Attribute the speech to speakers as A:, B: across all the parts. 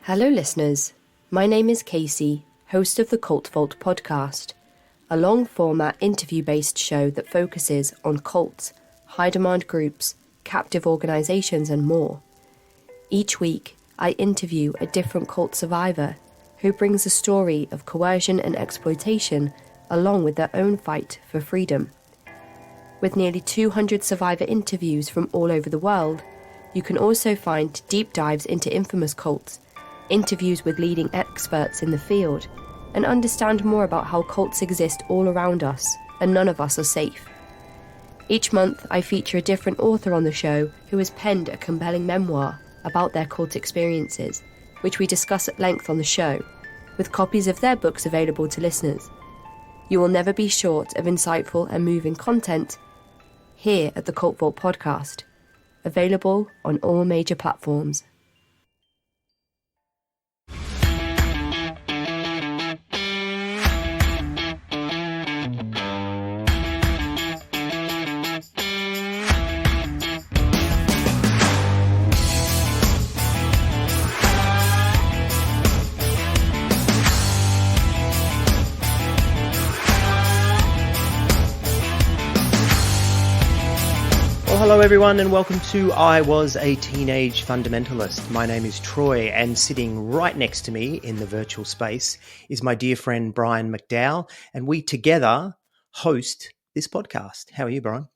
A: Hello listeners, my name is Casey, host of the Cult Vault podcast, a long-format interview-based show that focuses on cults, high-demand groups, captive organisations and more. Each week, I interview a different cult survivor who brings a story of coercion and exploitation along with their own fight for freedom. With nearly 200 survivor interviews from all over the world, you can also find deep dives into infamous cults, interviews with leading experts in the field, and understand more about how cults exist all around us, and none of us are safe. Each month, I feature a different author on the show who has penned a compelling memoir about their cult experiences, which we discuss at length on the show, with copies of their books available to listeners. You will never be short of insightful and moving content here at the Cult Vault podcast, available on all major platforms.
B: Hello everyone and welcome to I Was a Teenage Fundamentalist. My name is Troy and sitting right next to me in the virtual space is my dear friend Brian McDowell, and we together host this podcast. How are you, Brian?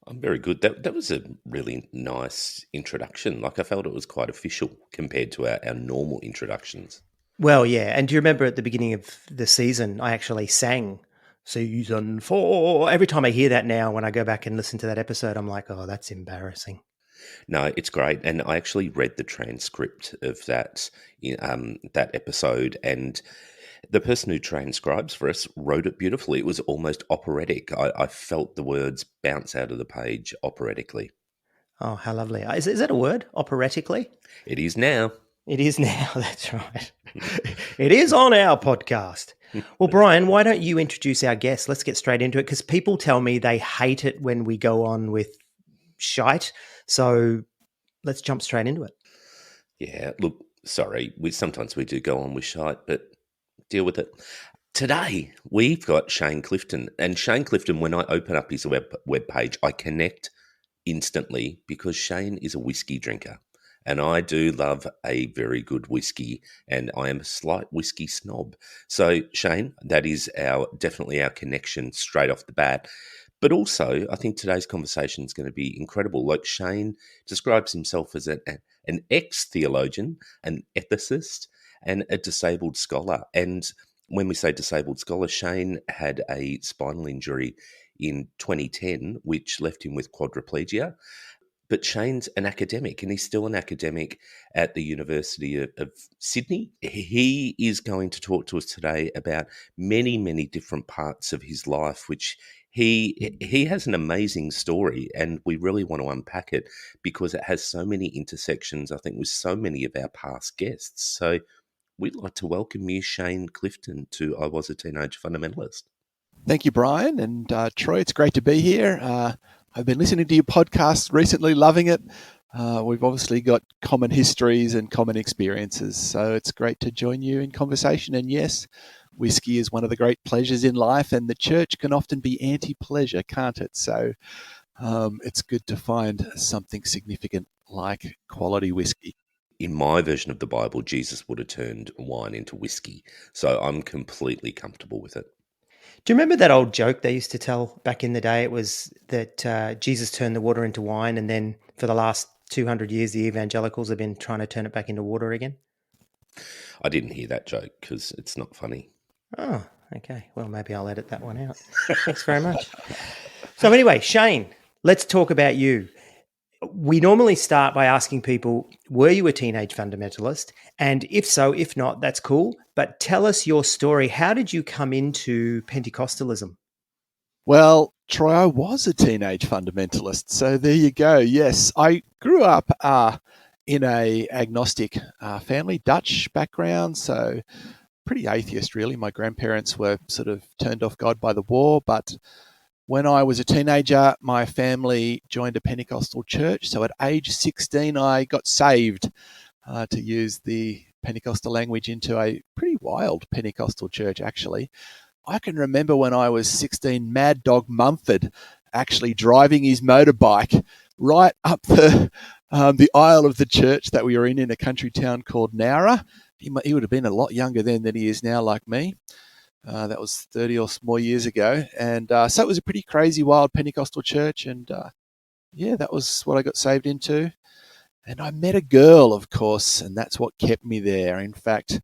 C: I'm very good. That was a really nice introduction. Like, I felt it was quite official compared to our normal introductions.
B: Well, yeah, and do you remember at the beginning of the season I actually sang Season 4. Every time I hear that now, when I go back and listen to that episode, I'm like, oh, that's embarrassing.
C: No, it's great. And I actually read the transcript of that episode, and the person who transcribes for us wrote it beautifully. It was almost operatic. I felt the words bounce out of the page operatically.
B: Oh, how lovely. Is that a word, operatically?
C: It is now.
B: It is now, that's right. It is on our podcast. Well, Brian, why don't you introduce our guest? Let's get straight into it, because people tell me they hate it when we go on with shite. So let's jump straight into it.
C: Yeah, look, sorry, sometimes we do go on with shite, but deal with it. Today, we've got Shane Clifton. And Shane Clifton, when I open up his web page, I connect instantly because Shane is a whiskey drinker. And I do love a very good whiskey, and I am a slight whiskey snob. So, Shane, that is definitely our connection straight off the bat. But also, I think today's conversation is going to be incredible. Like, Shane describes himself as an ex-theologian, an ethicist, and a disabled scholar. And when we say disabled scholar, Shane had a spinal injury in 2010, which left him with quadriplegia. But Shane's an academic, and he's still an academic at the University of Sydney. He is going to talk to us today about many, many different parts of his life, which he has an amazing story, and we really want to unpack it because it has so many intersections, I think, with so many of our past guests. So we'd like to welcome you, Shane Clifton, to I Was a Teenage Fundamentalist.
D: Thank you, Brian. And Troy, it's great to be here. I've been listening to your podcast recently, loving it. We've obviously got common histories and common experiences, so it's great to join you in conversation. And yes, whiskey is one of the great pleasures in life, and the church can often be anti-pleasure, can't it? So it's good to find something significant like quality whiskey.
C: In my version of the Bible, Jesus would have turned wine into whiskey, so I'm completely comfortable with it.
B: Do you remember that old joke they used to tell back in the day? It was that Jesus turned the water into wine, and then for the last 200 years, the evangelicals have been trying to turn it back into water again.
C: I didn't hear that joke because it's not funny.
B: Oh, okay. Well, maybe I'll edit that one out. Thanks very much. So anyway, Shane, let's talk about you. We normally start by asking people, were you a teenage fundamentalist? And if so, if not, that's cool. But tell us your story. How did you come into Pentecostalism?
D: Well, Troy, I was a teenage fundamentalist. So there you go. Yes, I grew up in a agnostic family, Dutch background. So pretty atheist, really. My grandparents were sort of turned off God by the war, but when I was a teenager, my family joined a Pentecostal church. So at age 16, I got saved. to use the Pentecostal language, into a pretty wild Pentecostal church, actually. I can remember when I was 16, Mad Dog Mumford actually driving his motorbike right up the aisle of the church that we were in a country town called Nowra. He would have been a lot younger then than he is now, like me. That was 30 or more years ago. And so it was a pretty crazy, wild Pentecostal church. And yeah, that was what I got saved into. And I met a girl, of course, and that's what kept me there. In fact,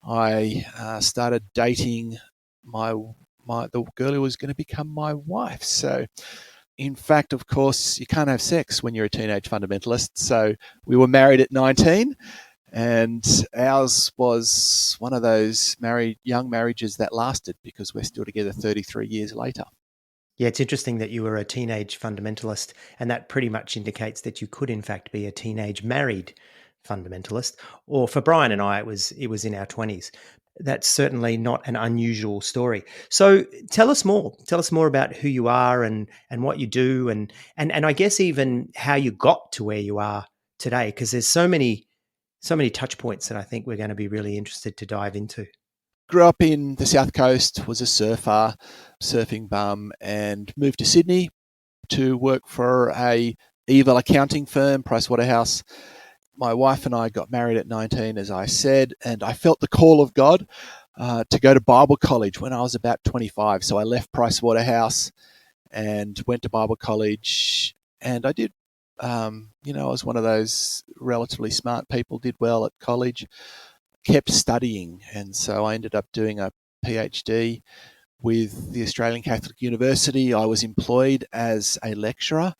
D: I started dating the girl who was going to become my wife. So, in fact, of course, you can't have sex when you're a teenage fundamentalist. So we were married at 19, and ours was one of those young marriages that lasted, because we're still together 33 years later.
B: Yeah, it's interesting that you were a teenage fundamentalist, and that pretty much indicates that you could, in fact, be a teenage married fundamentalist. Or for Brian and I, it was in our 20s. That's certainly not an unusual story. So tell us more. Tell us more about who you are and what you do, and I guess even how you got to where you are today, because there's so many touch points that I think we're going to be really interested to dive into.
D: Grew up in the South Coast, was a surfer, surfing bum, and moved to Sydney to work for a evil accounting firm, Pricewaterhouse. My wife and I got married at 19, as I said, and I felt the call of God to go to Bible college when I was about 25. So I left Pricewaterhouse and went to Bible college, and I did. I was one of those relatively smart people, did well at college, kept studying, and so I ended up doing a PhD with the Australian Catholic University. I was employed as a lecturer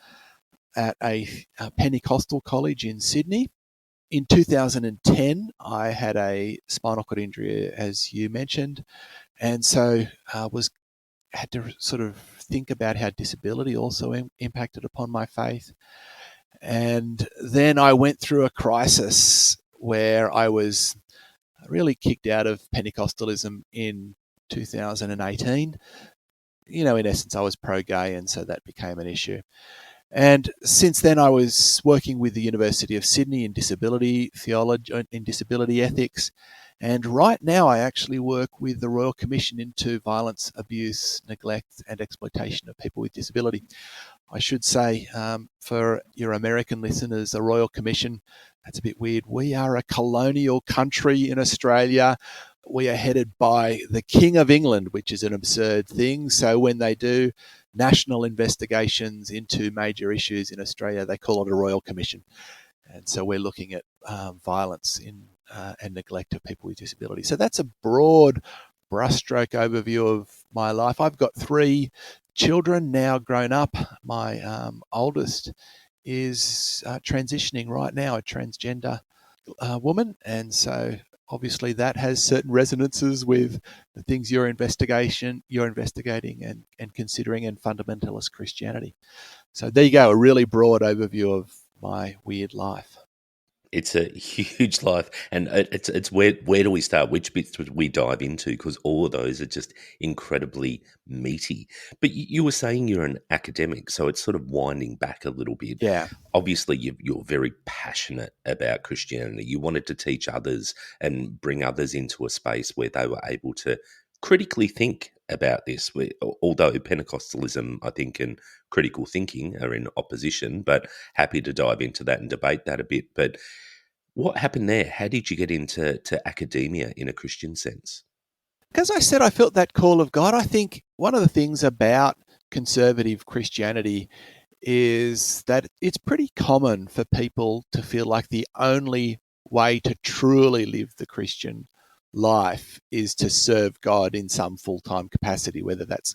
D: at a Pentecostal college in Sydney. In 2010, I had a spinal cord injury, as you mentioned, and so had to sort of think about how disability also impacted upon my faith. And then I went through a crisis where I was really kicked out of Pentecostalism in 2018. In essence, I was pro-gay, and so that became an issue. And since then, I was working with the University of Sydney in disability theology, in disability ethics. And right now, I actually work with the Royal Commission into violence, abuse, neglect, and exploitation of people with disability. I should say, for your American listeners, the Royal Commission, that's a bit weird. We are a colonial country in Australia. We are headed by the King of England, which is an absurd thing. So when they do national investigations into major issues in Australia, they call it a Royal Commission. And so we're looking at violence and neglect of people with disability. So that's a broad brushstroke overview of my life. I've got 3 children now grown up. My oldest is transitioning right now, a transgender woman. And so obviously that has certain resonances with the things you're investigating and considering in fundamentalist Christianity. So there you go, a really broad overview of my weird life.
C: It's a huge life, and it's where do we start? Which bits do we dive into? Because all of those are just incredibly meaty. But you were saying you're an academic, so it's sort of winding back a little bit.
D: Yeah.
C: Obviously, you're very passionate about Christianity. You wanted to teach others and bring others into a space where they were able to critically think about this. Although Pentecostalism, I think, and critical thinking are in opposition, but happy to dive into that and debate that a bit. But what happened there? How did you get into academia in a Christian sense?
D: As I said, I felt that call of God. I think one of the things about conservative Christianity is that it's pretty common for people to feel like the only way to truly live the Christian life is to serve God in some full-time capacity, whether that's,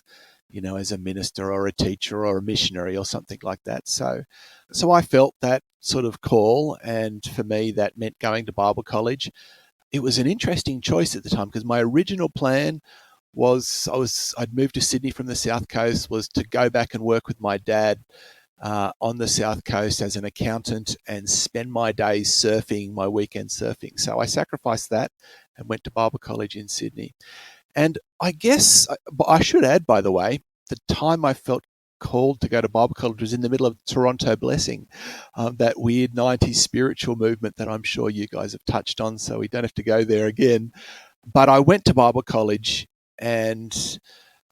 D: as a minister or a teacher or a missionary or something like that. So I felt that sort of call, and for me that meant going to Bible college. It was an interesting choice at the time, because my original plan was I'd moved to Sydney from the South Coast, was to go back and work with my dad on the South Coast as an accountant and spend my days surfing, my weekend surfing. So I sacrificed that and went to Bible college in Sydney. And I guess I should add, by the way, the time I felt called to go to Bible college was in the middle of Toronto Blessing, that weird 90s spiritual movement that I'm sure you guys have touched on, so we don't have to go there again. But I went to Bible college, and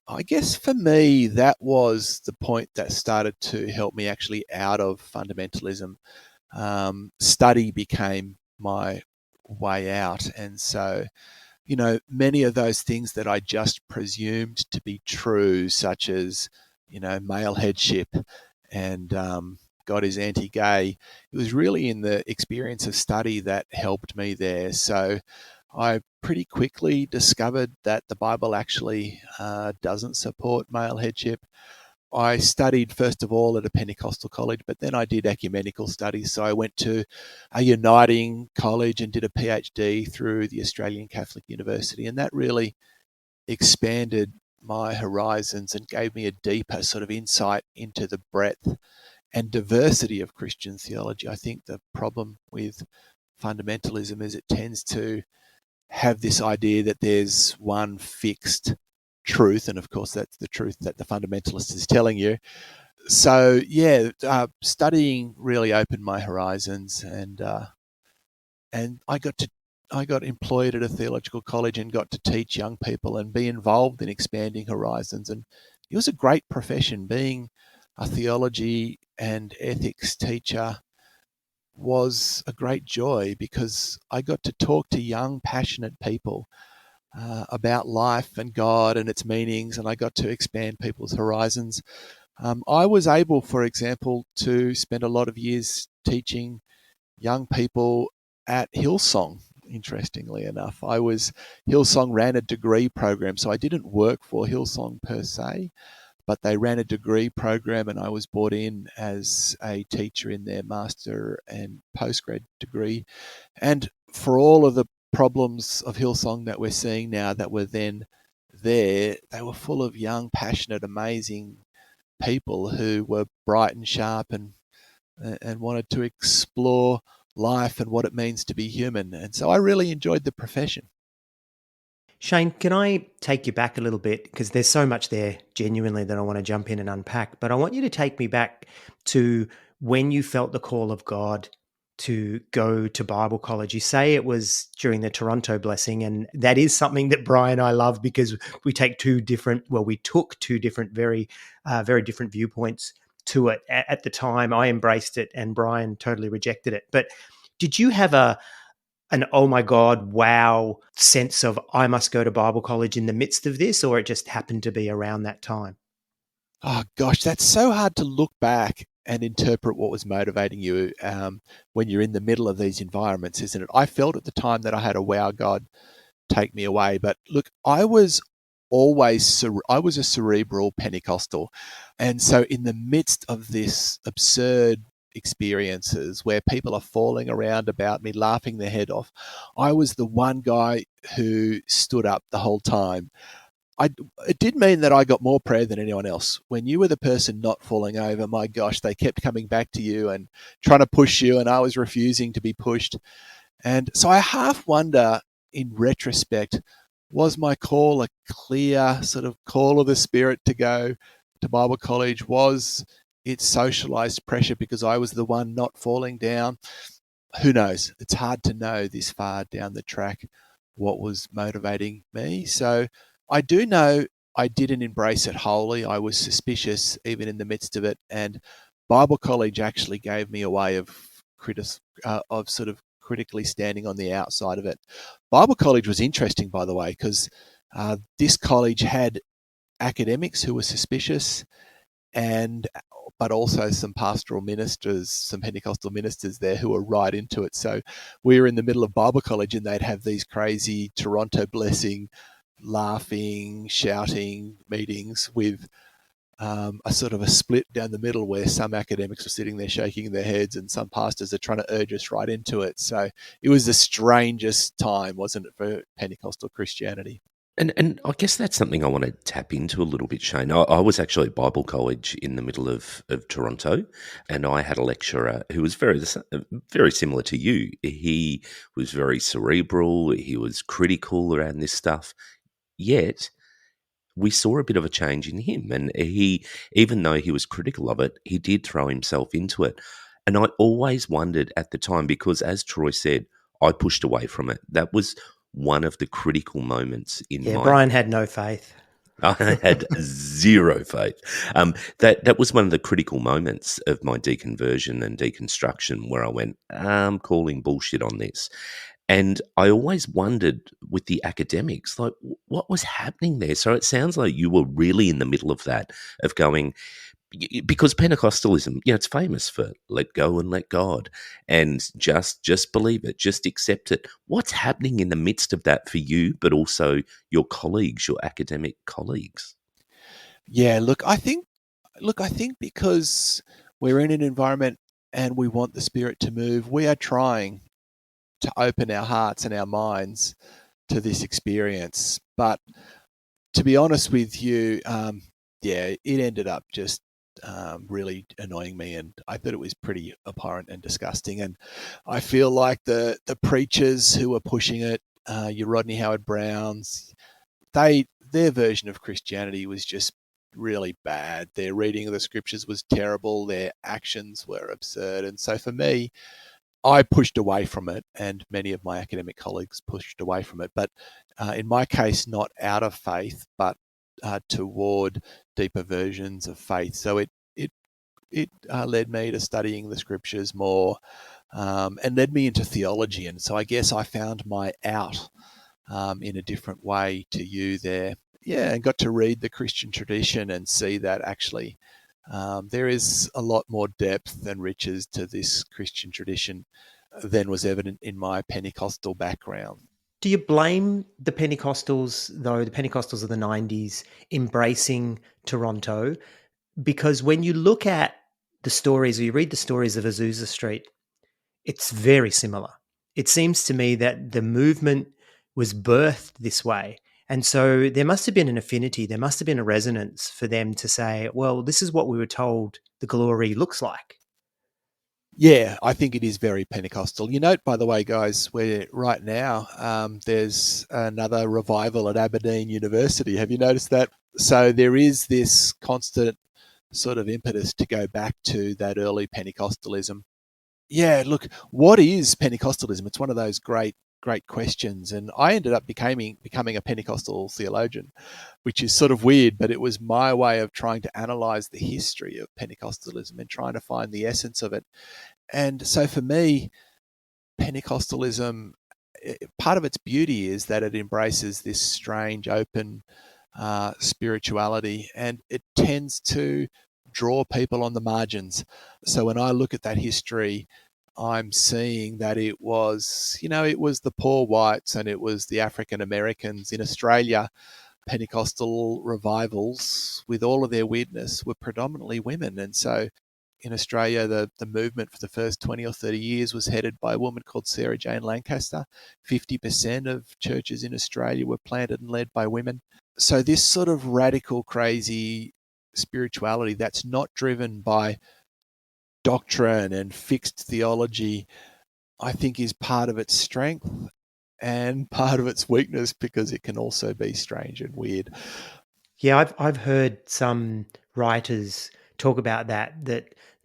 D: I guess for me, that was the point that started to help me actually out of fundamentalism. Study became my way out. And so, many of those things that I just presumed to be true, such as, male headship and God is anti-gay, it was really in the experience of study that helped me there. So I pretty quickly discovered that the Bible actually doesn't support male headship. I studied, first of all, at a Pentecostal college, but then I did ecumenical studies. So I went to a uniting college and did a PhD through the Australian Catholic University. And that really expanded my horizons and gave me a deeper sort of insight into the breadth and diversity of Christian theology. I think the problem with fundamentalism is it tends to have this idea that there's one fixed truth, and of course that's the truth that the fundamentalist is telling you. So studying really opened my horizons, and I got employed at a theological college and got to teach young people and be involved in expanding horizons. And it was a great profession. Being a theology and ethics teacher was a great joy because I got to talk to young, passionate people about life and God and its meanings, and I got to expand people's horizons. I was able, for example, to spend a lot of years teaching young people at Hillsong. Interestingly enough, Hillsong ran a degree program, so I didn't work for Hillsong per se, but they ran a degree program, and I was brought in as a teacher in their master and postgrad degree. And for all of the problems of Hillsong that we're seeing now that were then there, they were full of young, passionate, amazing people who were bright and sharp and wanted to explore life and what it means to be human. And so I really enjoyed the profession.
B: Shane, can I take you back a little bit? Because there's so much there genuinely that I want to jump in and unpack. But I want you to take me back to when you felt the call of God to go to Bible college. You say it was during the Toronto Blessing, and that is something that Brian and I love because we took two different, very, very different viewpoints to it. At the time, I embraced it and Brian totally rejected it. But did you have an oh my God, wow sense of I must go to Bible college in the midst of this, or it just happened to be around that time?
D: Oh gosh, that's so hard to look back and interpret what was motivating you when you're in the middle of these environments, isn't it? I felt at the time that I had a wow, God, take me away. But look, I was a cerebral Pentecostal. And so in the midst of this absurd experiences where people are falling around about me, laughing their head off, I was the one guy who stood up the whole time. It did mean that I got more prayer than anyone else. When you were the person not falling over, my gosh, they kept coming back to you and trying to push you, and I was refusing to be pushed. And so I half wonder, in retrospect, was my call a clear sort of call of the Spirit to go to Bible college? Was it socialized pressure because I was the one not falling down? Who knows? It's hard to know this far down the track what was motivating me. So I do know I didn't embrace it wholly. I was suspicious even in the midst of it. And Bible college actually gave me a way of sort of critically standing on the outside of it. Bible college was interesting, by the way, because this college had academics who were suspicious, but also some pastoral ministers, some Pentecostal ministers there who were right into it. So we were in the middle of Bible college and they'd have these crazy Toronto Blessing, laughing, shouting meetings with a sort of a split down the middle where some academics were sitting there shaking their heads and some pastors are trying to urge us right into it. So it was the strangest time, wasn't it, for Pentecostal Christianity?
C: And I guess that's something I want to tap into a little bit, Shane. I was actually at Bible college in the middle of Toronto, and I had a lecturer who was very similar to you. He was very cerebral. He was critical around this stuff. Yet, we saw a bit of a change in him. And he, even though he was critical of it, he did throw himself into it. And I always wondered at the time, because as Troy said, I pushed away from it. That was one of the critical moments in
B: Yeah,
C: my...
B: Brian had no faith.
C: I had zero faith. That was one of the critical moments of my deconversion and deconstruction, where I went, I'm calling bullshit on this. And I always wondered with the academics, like, what was happening there? So it sounds like you were really in the middle of that, of going, because Pentecostalism, it's famous for let go and let God, and just believe it, just accept it. What's happening in the midst of that for you, but also your colleagues, your academic colleagues?
D: Yeah, look, I think because we're in an environment and we want the Spirit to move, we are trying to open our hearts and our minds to this experience. But to be honest with you, it ended up just really annoying me, and I thought it was pretty abhorrent and disgusting. And I feel like the preachers who were pushing it, your Rodney Howard-Browns, their version of Christianity was just really bad. Their reading of the scriptures was terrible. Their actions were absurd. And so for me, I pushed away from it, and many of my academic colleagues pushed away from it. But in my case, not out of faith, but toward deeper versions of faith. So it led me to studying the scriptures more, and led me into theology. And so I guess I found my out in a different way to you there. Yeah, and got to read the Christian tradition and see that actually there is a lot more depth and riches to this Christian tradition than was evident in my Pentecostal background.
B: Do you blame the Pentecostals, though, the Pentecostals of the 90s, embracing Toronto? Because when you look at the stories, or you read the stories of Azusa Street, it's very similar. It seems to me that the movement was birthed this way. And so there must have been an affinity, there must have been a resonance for them to say, well, this is what we were told the glory looks like.
D: Yeah, I think it is very Pentecostal. You note, by the way, guys, where right now there's another revival at Aberdeen University. Have you noticed that? So there is this constant sort of impetus to go back to that early Pentecostalism. Yeah, look, what is Pentecostalism? It's one of those great questions. And I ended up becoming a Pentecostal theologian, which is sort of weird, but it was my way of trying to analyze the history of Pentecostalism and trying to find the essence of it. And so for me, Pentecostalism, part of its beauty is that it embraces this strange, open spirituality, and it tends to draw people on the margins. So when I look at that history, I'm seeing that it was the poor whites and it was the African Americans in Australia. Pentecostal revivals, with all of their weirdness, were predominantly women. And so in Australia, the movement for the first 20 or 30 years was headed by a woman called Sarah Jane Lancaster. 50% of churches in Australia were planted and led by women. So this sort of radical, crazy spirituality that's not driven by doctrine and fixed theology, I think is part of its strength and part of its weakness, because it can also be strange and weird.
B: Yeah, I've heard some writers talk about that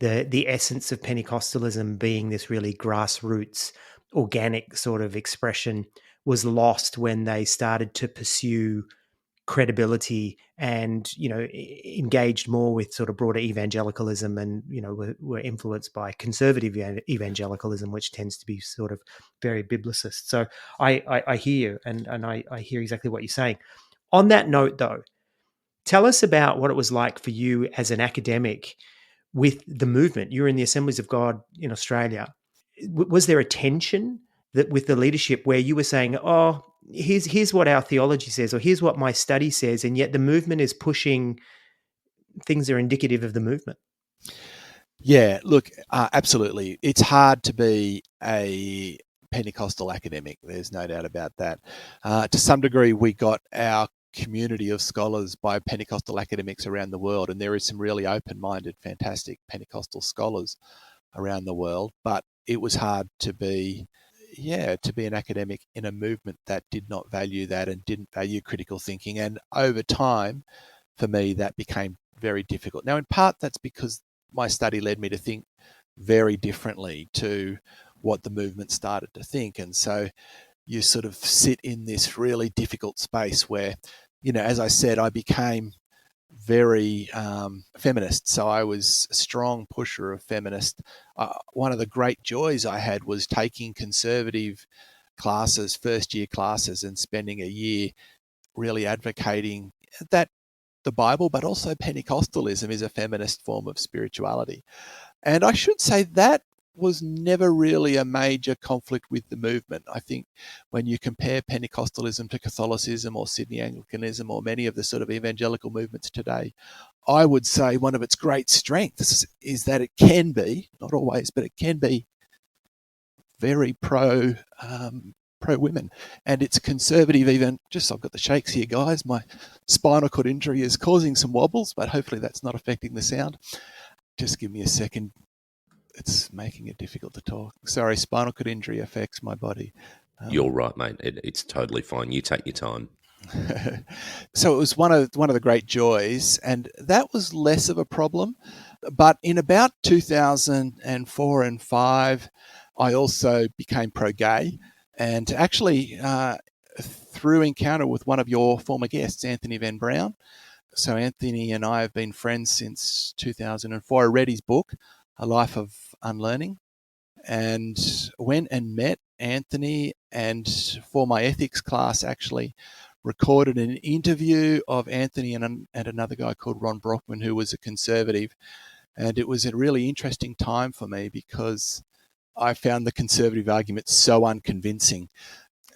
B: the essence of Pentecostalism being this really grassroots, organic sort of expression was lost when they started to pursue credibility and engaged more with sort of broader evangelicalism, and were influenced by conservative evangelicalism, which tends to be sort of very biblicist. So I hear you, and I hear exactly what you're saying. On that note, though, tell us about what it was like for you as an academic with the movement. You were in the Assemblies of God in Australia. Was there a tension that with the leadership where you were saying, oh, here's what our theology says, or here's what my study says, and yet the movement is pushing things that are indicative of the movement?
D: Yeah, look, absolutely. It's hard to be a Pentecostal academic. There's no doubt about that. To some degree, we got our community of scholars by Pentecostal academics around the world, and there is some really open-minded, fantastic Pentecostal scholars around the world. But it was hard to be to be an academic in a movement that did not value that and didn't value critical thinking. And over time, for me, that became very difficult. Now, in part, that's because my study led me to think very differently to what the movement started to think. And so you sort of sit in this really difficult space where, as I said, I became very feminist. So I was a strong pusher of feminist. One of the great joys I had was taking conservative classes, first year classes, and spending a year really advocating that the Bible, but also Pentecostalism, is a feminist form of spirituality. And I should say that was never really a major conflict with the movement. I think when you compare Pentecostalism to Catholicism or Sydney Anglicanism or many of the sort of evangelical movements today, I would say one of its great strengths is that it can be, not always, but it can be very pro women, and it's conservative. Even I've got the shakes here, guys. My spinal cord injury is causing some wobbles, but hopefully that's not affecting the sound. Just give me a second. It's making it difficult to talk. Sorry, spinal cord injury affects my body.
C: You're right, mate. It's totally fine. You take your time.
D: So it was one of the great joys, and that was less of a problem. But in about 2004 and 5, I also became pro-gay, and actually through encounter with one of your former guests, Anthony Van Brown. So Anthony and I have been friends since 2004. I read his book, A Life of Unlearning, and went and met Anthony, and for my ethics class actually recorded an interview of Anthony and another guy called Ron Brockman, who was a conservative. And it was a really interesting time for me because I found the conservative argument so unconvincing,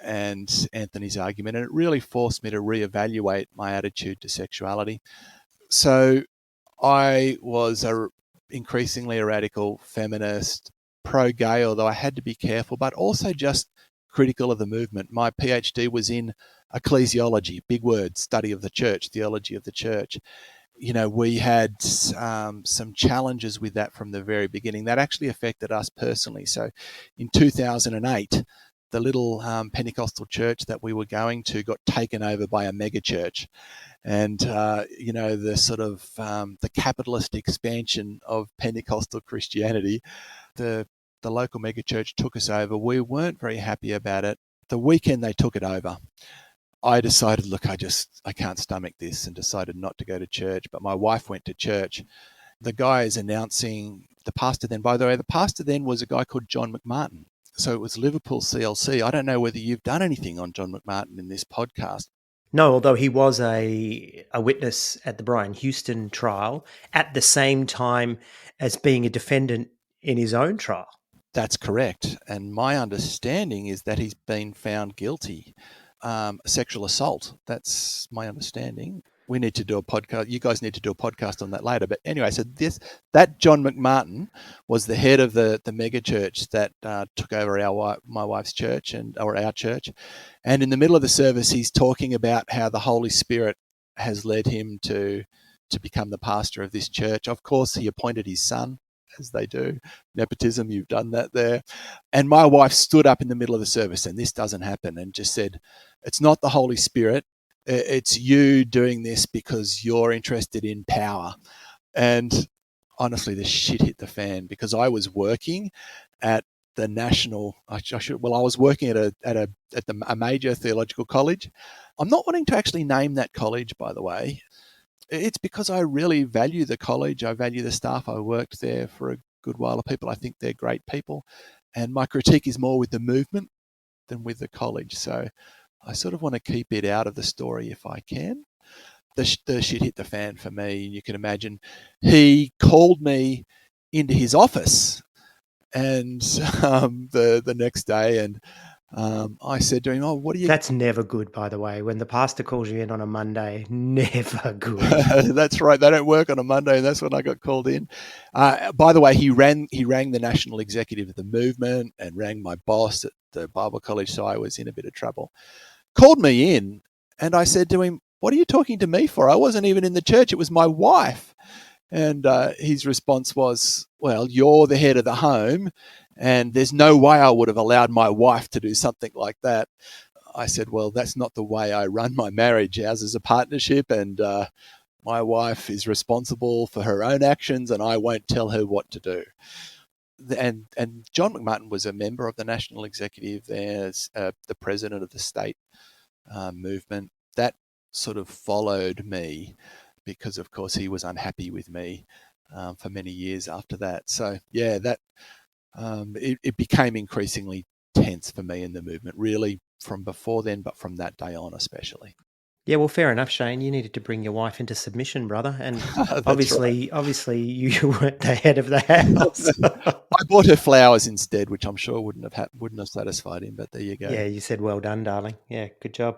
D: and Anthony's argument, and it really forced me to reevaluate my attitude to sexuality. So I was increasingly a radical feminist, pro-gay, although I had to be careful, but also just critical of the movement. My PhD was in ecclesiology, big word, study of the church, theology of the church. We had some challenges with that from the very beginning. That actually affected us personally. So in 2008, the little Pentecostal church that we were going to got taken over by a mega church. And, the sort of the capitalist expansion of Pentecostal Christianity, the local mega church took us over. We weren't very happy about it. The weekend they took it over, I decided, look, I can't stomach this, and decided not to go to church. But my wife went to church. The guy is announcing, the pastor then, by the way, the pastor then was a guy called John McMartin. So it was Liverpool CLC. I don't know whether you've done anything on John McMartin in this podcast.
B: No, although he was a witness at the Brian Houston trial at the same time as being a defendant in his own trial.
D: That's correct. And my understanding is that he's been found guilty. Sexual assault. That's my understanding. We need to do a podcast. You guys need to do a podcast on that later. But anyway, so that John McMartin was the head of the mega church that took over my wife's church or our church. And in the middle of the service, he's talking about how the Holy Spirit has led him to become the pastor of this church. Of course, he appointed his son, as they do. Nepotism, you've done that there. And my wife stood up in the middle of the service, and this doesn't happen, and just said, it's not the Holy Spirit. It's you doing this because you're interested in power. And honestly, the shit hit the fan, because I was working at the national. I was working at a major theological college. I'm not wanting to actually name that college, by the way. It's because I really value the college. I value the staff. I worked there for a good while of people. I think they're great people. And my critique is more with the movement than with the college. So I sort of want to keep it out of the story if I can. The shit hit the fan for me. You can imagine he called me into his office and the next day, and I said to him, "Oh, what are you?"
B: That's never good, by the way. When the pastor calls you in on a Monday, never good.
D: That's right. They don't work on a Monday, and that's when I got called in. By the way, he rang the national executive of the movement and rang my boss at the Bible College, so I was in a bit of trouble. Called me in, and I said to him, "What are you talking to me for? I wasn't even in the church. It was my wife." And his response was, well, you're the head of the home, and there's no way I would have allowed my wife to do something like that. I said, well, that's not the way I run my marriage. Ours is a partnership, and my wife is responsible for her own actions, and I won't tell her what to do. And John McMartin was a member of the national executive there, the president of the state movement. That sort of followed me because, of course, he was unhappy with me for many years after that. So, yeah, that it became increasingly tense for me in the movement, really from before then, but from that day on especially.
B: Yeah, well, fair enough, Shane. You needed to bring your wife into submission, brother, and
D: That's
B: obviously you weren't the head of the house.
D: I bought her flowers instead, which I'm sure wouldn't have satisfied him. But there you go.
B: Yeah, you said well done, darling. Yeah, good job.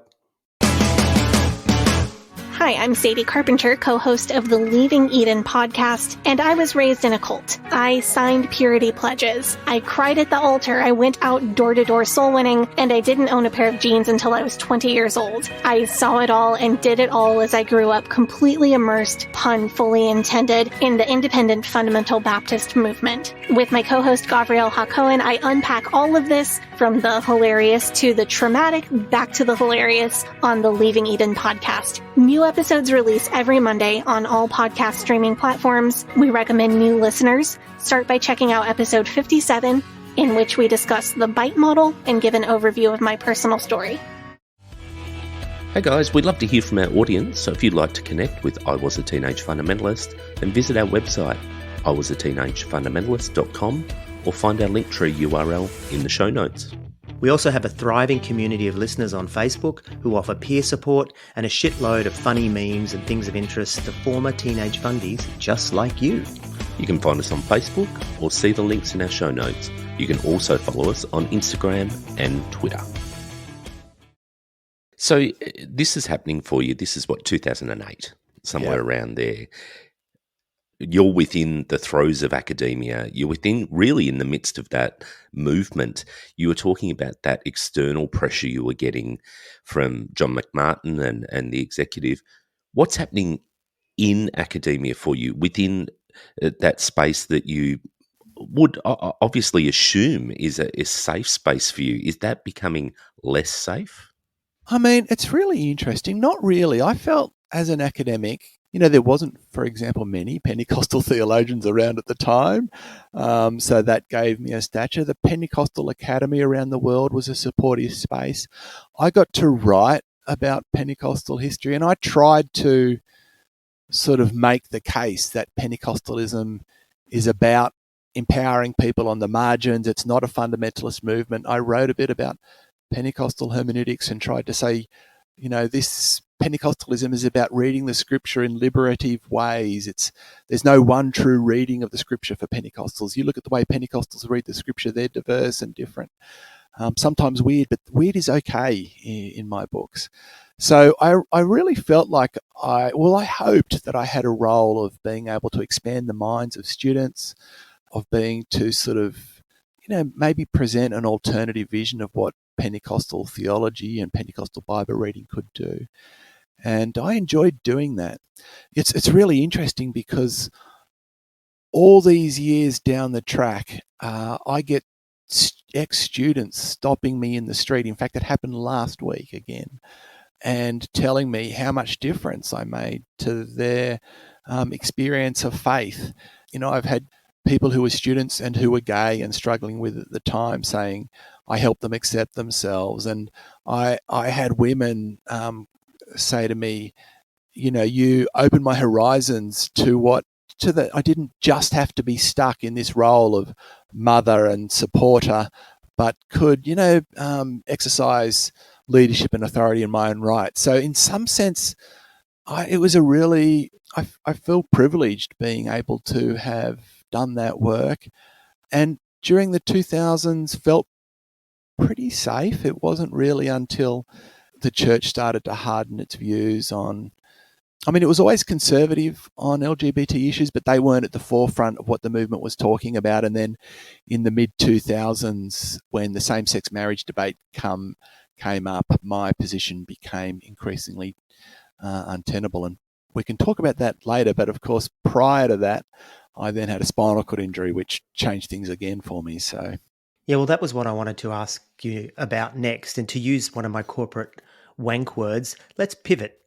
E: Hi, I'm Sadie Carpenter, co-host of the Leaving Eden podcast, and I was raised in a cult. I signed purity pledges. I cried at the altar. I went out door-to-door soul winning, and I didn't own a pair of jeans until I was 20 years old. I saw it all and did it all as I grew up, completely immersed, pun fully intended, in the independent fundamental Baptist movement. With my co-host Gabrielle Hacohen, I unpack all of this, from the hilarious to the traumatic, back to the hilarious, on the Leaving Eden podcast. New episodes release every Monday on all podcast streaming platforms. We recommend new listeners start by checking out episode 57, in which we discuss the BITE model and give an overview of my personal story.
C: Hey guys, we'd love to hear from our audience, so if you'd like to connect with I Was a Teenage Fundamentalist, then visit our website, iwasateenagefundamentalist.com, or find our Linktree URL in the show notes.
B: We also have a thriving community of listeners on Facebook who offer peer support and a shitload of funny memes and things of interest to former teenage fundies just like you.
C: You can find us on Facebook or see the links in our show notes. You can also follow us on Instagram and Twitter. So this is happening for you. This is 2008, somewhere around there. You're within the throes of academia. You're really in the midst of that movement. You were talking about that external pressure you were getting from John McMartin and the executive. What's happening in academia for you within that space that you would obviously assume is a safe space for you? Is that becoming less safe?
D: I mean, it's really interesting. Not really. I felt as an academic, there wasn't, for example, many Pentecostal theologians around at the time. So that gave me a stature. The Pentecostal Academy around the world was a supportive space. I got to write about Pentecostal history, and I tried to sort of make the case that Pentecostalism is about empowering people on the margins. It's not a fundamentalist movement. I wrote a bit about Pentecostal hermeneutics and tried to say, this Pentecostalism is about reading the scripture in liberative ways. There's no one true reading of the scripture for Pentecostals. You look at the way Pentecostals read the scripture, they're diverse and different. Sometimes weird, but weird is okay in my books. So I really felt like I hoped that I had a role of being able to expand the minds of students, of being to sort of, maybe present an alternative vision of what Pentecostal theology and Pentecostal Bible reading could do. And I enjoyed doing that. It's really interesting because all these years down the track, I get ex-students stopping me in the street. In fact, it happened last week again, and telling me how much difference I made to their experience of faith. I've had people who were students and who were gay and struggling with it at the time saying, I helped them accept themselves. And I had women say to me, you opened my horizons to that I didn't just have to be stuck in this role of mother and supporter, but could, exercise leadership and authority in my own right. So in some sense, it was I feel privileged being able to have done that work. And during the 2000s felt pretty safe. It wasn't really until the church started to harden its views on, it was always conservative on LGBT issues, but they weren't at the forefront of what the movement was talking about. And then in the mid-2000s, when the same-sex marriage debate came up, my position became increasingly untenable. And we can talk about that later. But of course, prior to that, I then had a spinal cord injury, which changed things again for me. So,
B: Yeah, well, that was what I wanted to ask you about next. And to use one of my corporate wank words, let's pivot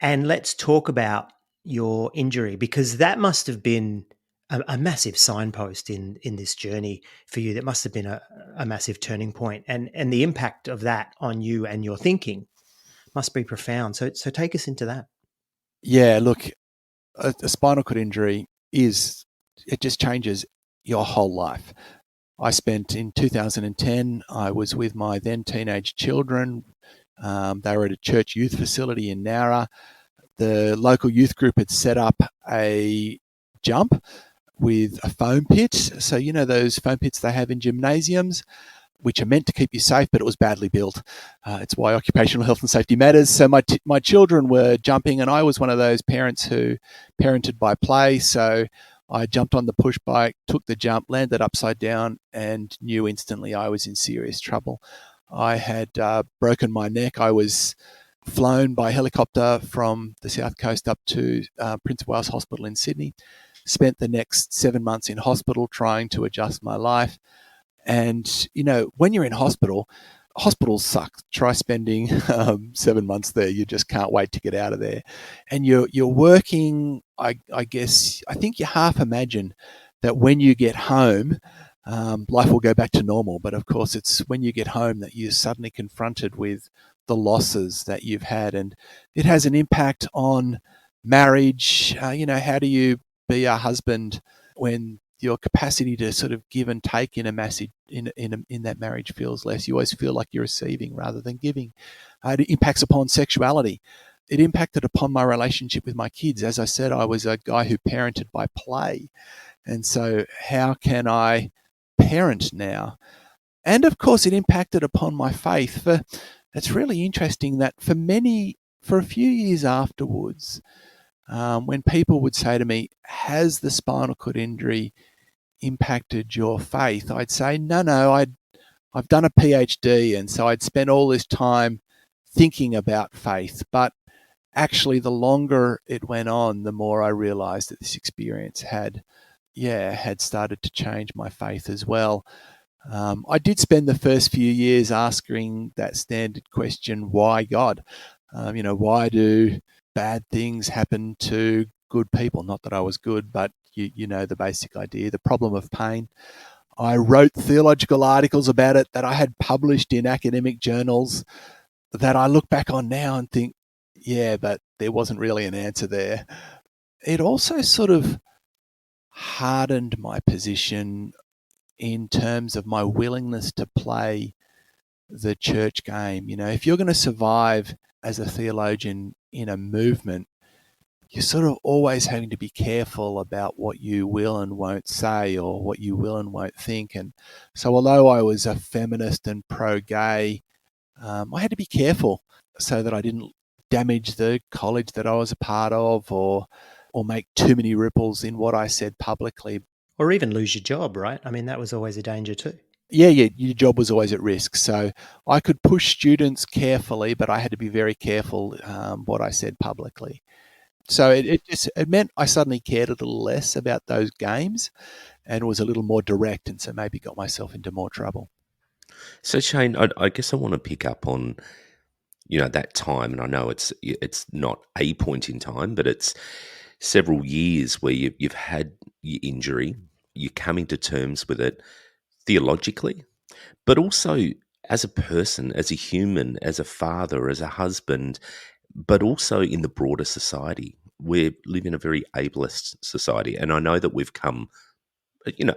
B: and let's talk about your injury, because that must have been a massive signpost in this journey for you. That must have been a massive turning point, and the impact of that on you and your thinking must be profound. So take us into that.
D: yeah, look, a spinal cord injury it just changes your whole life. I spent in 2010, I was with my then teenage children. They were at a church youth facility in Nowra. The local youth group had set up a jump with a foam pit. So, you know, those foam pits they have in gymnasiums, which are meant to keep you safe, but it was badly built. It's why occupational health and safety matters. So my children were jumping, and I was one of those parents who parented by play. So I jumped on the push bike, took the jump, landed upside down, and knew instantly I was in serious trouble. I had broken my neck. I was flown by helicopter from the South Coast up to Prince of Wales Hospital in Sydney. Spent the next 7 months in hospital trying to adjust my life. And, you know, when you're in hospital, hospitals suck. Try spending 7 months there. You just can't wait to get out of there. And you're working, I think you half imagine that when you get home, life will go back to normal. But of course, it's when you get home that you're suddenly confronted with the losses that you've had. And it has an impact on marriage. You know, how do you be a husband when your capacity to sort of give and take in a massive in that marriage feels less? You always feel like you're receiving rather than giving. It impacts upon sexuality. It impacted upon my relationship with my kids. As I said, I was a guy who parented by play. And so how can I parent now? And of course, it impacted upon my faith. It's really interesting that for a few years afterwards, when people would say to me, has the spinal cord injury impacted your faith? I'd say, no, I've done a PhD, and so I'd spent all this time thinking about faith. But actually, the longer it went on, the more I realized that this experience had started to change my faith as well. I did spend the first few years asking that standard question, why God? Why do bad things happen to good people? Not that I was good, but you know the basic idea, the problem of pain. I wrote theological articles about it that I had published in academic journals that I look back on now and think, yeah, but there wasn't really an answer there. It also sort of hardened my position in terms of my willingness to play the church game. You know, if you're going to survive as a theologian in a movement, you're sort of always having to be careful about what you will and won't say or what you will and won't think. And so although I was a feminist and pro-gay, I had to be careful so that I didn't damage the college that I was a part of or make too many ripples in what I said publicly.
B: Or even lose your job, right? I mean, that was always a danger too.
D: Yeah, your job was always at risk. So I could push students carefully, but I had to be very careful what I said publicly. So it meant I suddenly cared a little less about those games and was a little more direct, and so maybe got myself into more trouble.
C: So Shane, I guess I want to pick up on, that time, and I know it's not a point in time, but it's several years where you've had your injury, you're coming to terms with it theologically, but also as a person, as a human, as a father, as a husband, but also in the broader society. We live in a very ableist society, and I know that we've come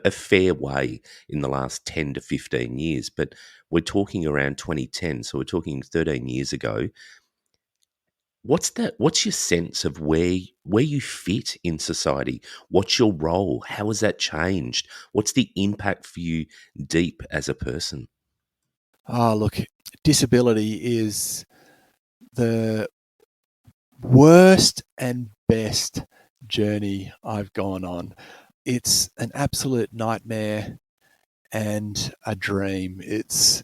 C: a fair way in the last 10 to 15 years, but we're talking around 2010, so we're talking 13 years ago. What's your sense of where you fit in society? What's your role? How has that changed? What's the impact for you deep as a person?
D: Oh, look, disability is the worst and best journey I've gone on. It's an absolute nightmare and a dream. It's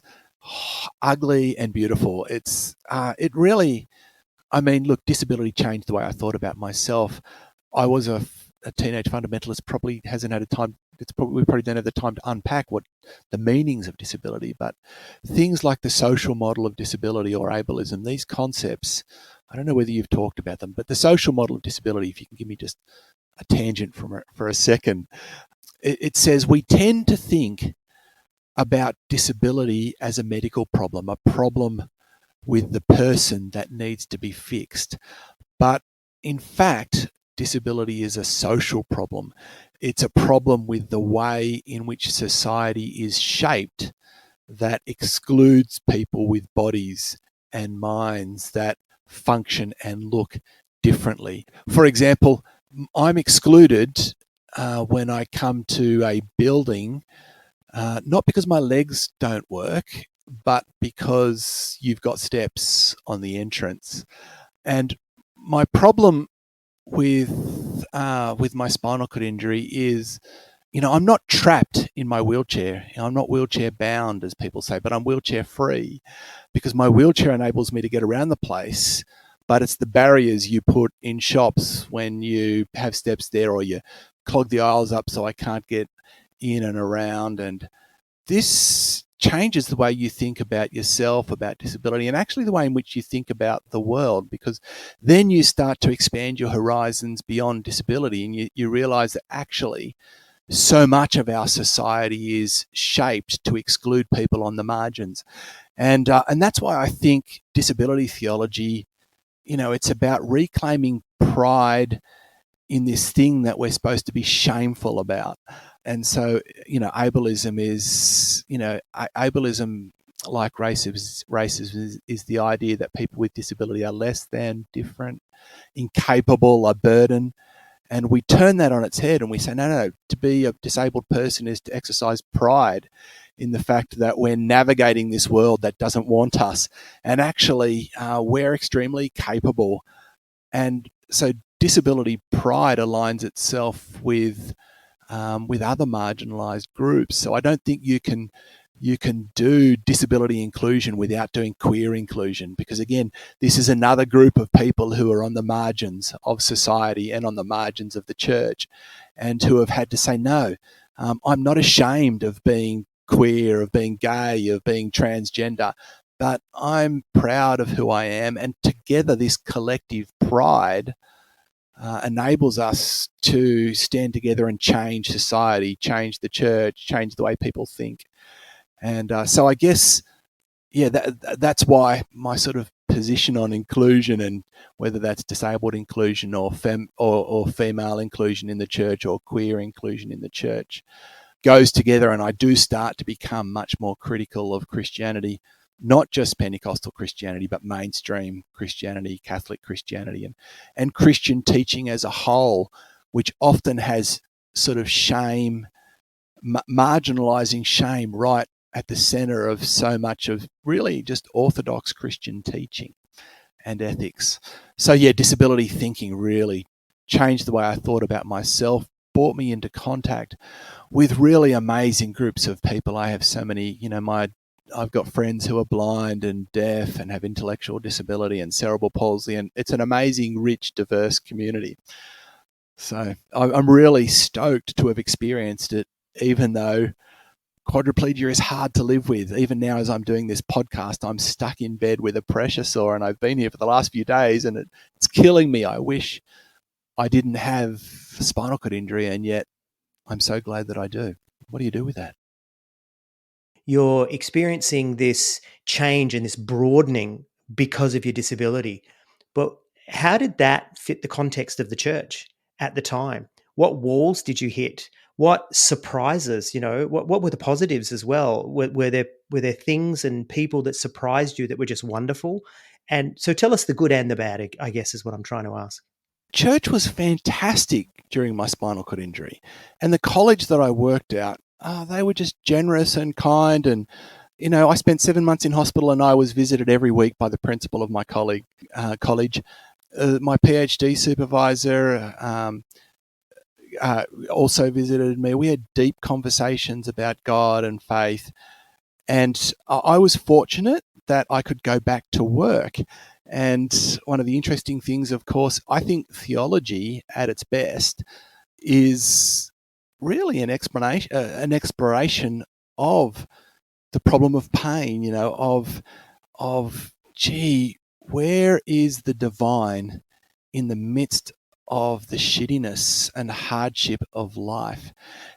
D: ugly and beautiful. It really, I mean, look, disability changed the way I thought about myself. I was a teenage fundamentalist, probably hasn't had a time. We probably don't have the time to unpack what the meanings of disability, but things like the social model of disability or ableism, these concepts, I don't know whether you've talked about them, but the social model of disability, if you can give me just a tangent for a second, it says we tend to think about disability as a medical problem, a problem with the person that needs to be fixed. But in fact, disability is a social problem. It's a problem with the way in which society is shaped that excludes people with bodies and minds that function and look differently. For example, I'm excluded when I come to a building, not because my legs don't work, but because you've got steps on the entrance. And my problem with my spinal cord injury is, I'm not trapped in my wheelchair. I'm not wheelchair bound, as people say, but I'm wheelchair free because my wheelchair enables me to get around the place. But it's the barriers you put in shops when you have steps there, or you clog the aisles up so I can't get in and around. And this changes the way you think about yourself, about disability, and actually the way in which you think about the world, because then you start to expand your horizons beyond disability, and you realize that actually so much of our society is shaped to exclude people on the margins. And that's why I think disability theology, it's about reclaiming pride in this thing that we're supposed to be shameful about. And so, ableism is, ableism, like racism is the idea that people with disability are less than, different, incapable, a burden. And we turn that on its head and we say, no, to be a disabled person is to exercise pride in the fact that we're navigating this world that doesn't want us. And actually, we're extremely capable. And so disability pride aligns itself with other marginalised groups. So I don't think you can do disability inclusion without doing queer inclusion, because again, this is another group of people who are on the margins of society and on the margins of the church, and who have had to say, no, I'm not ashamed of being queer, of being gay, of being transgender, but I'm proud of who I am. And together, this collective pride enables us to stand together and change society, change the church, change the way people think. And so I guess, that's why my sort of position on inclusion, and whether that's disabled inclusion or female inclusion in the church or queer inclusion in the church, goes together. And I do start to become much more critical of Christianity, not just Pentecostal Christianity, but mainstream Christianity, Catholic Christianity, and Christian teaching as a whole, which often has sort of shame, marginalizing shame right at the center of so much of really just orthodox Christian teaching and ethics. So disability thinking really changed the way I thought about myself, brought me into contact with really amazing groups of people. I have so many, I've got friends who are blind and deaf and have intellectual disability and cerebral palsy, and it's an amazing, rich, diverse community. So I'm really stoked to have experienced it, even though quadriplegia is hard to live with. Even now, as I'm doing this podcast, I'm stuck in bed with a pressure sore, and I've been here for the last few days, and it's killing me. I wish I didn't have a spinal cord injury, and yet I'm so glad that I do. What do you do with that?
B: You're experiencing this change and this broadening because of your disability. But how did that fit the context of the church at the time? What walls did you hit? What surprises, what were the positives as well? Were there things and people that surprised you that were just wonderful? And so tell us the good and the bad, I guess, is what I'm trying to ask.
D: Church was fantastic during my spinal cord injury. And the college that I worked at, they were just generous and kind. And, I spent 7 months in hospital, and I was visited every week by the principal of my college. My PhD supervisor also visited me. We had deep conversations about God and faith. And I was fortunate that I could go back to work. And one of the interesting things, of course, I think theology at its best is really an exploration of the problem of pain, of gee, where is the divine in the midst of the shittiness and hardship of life?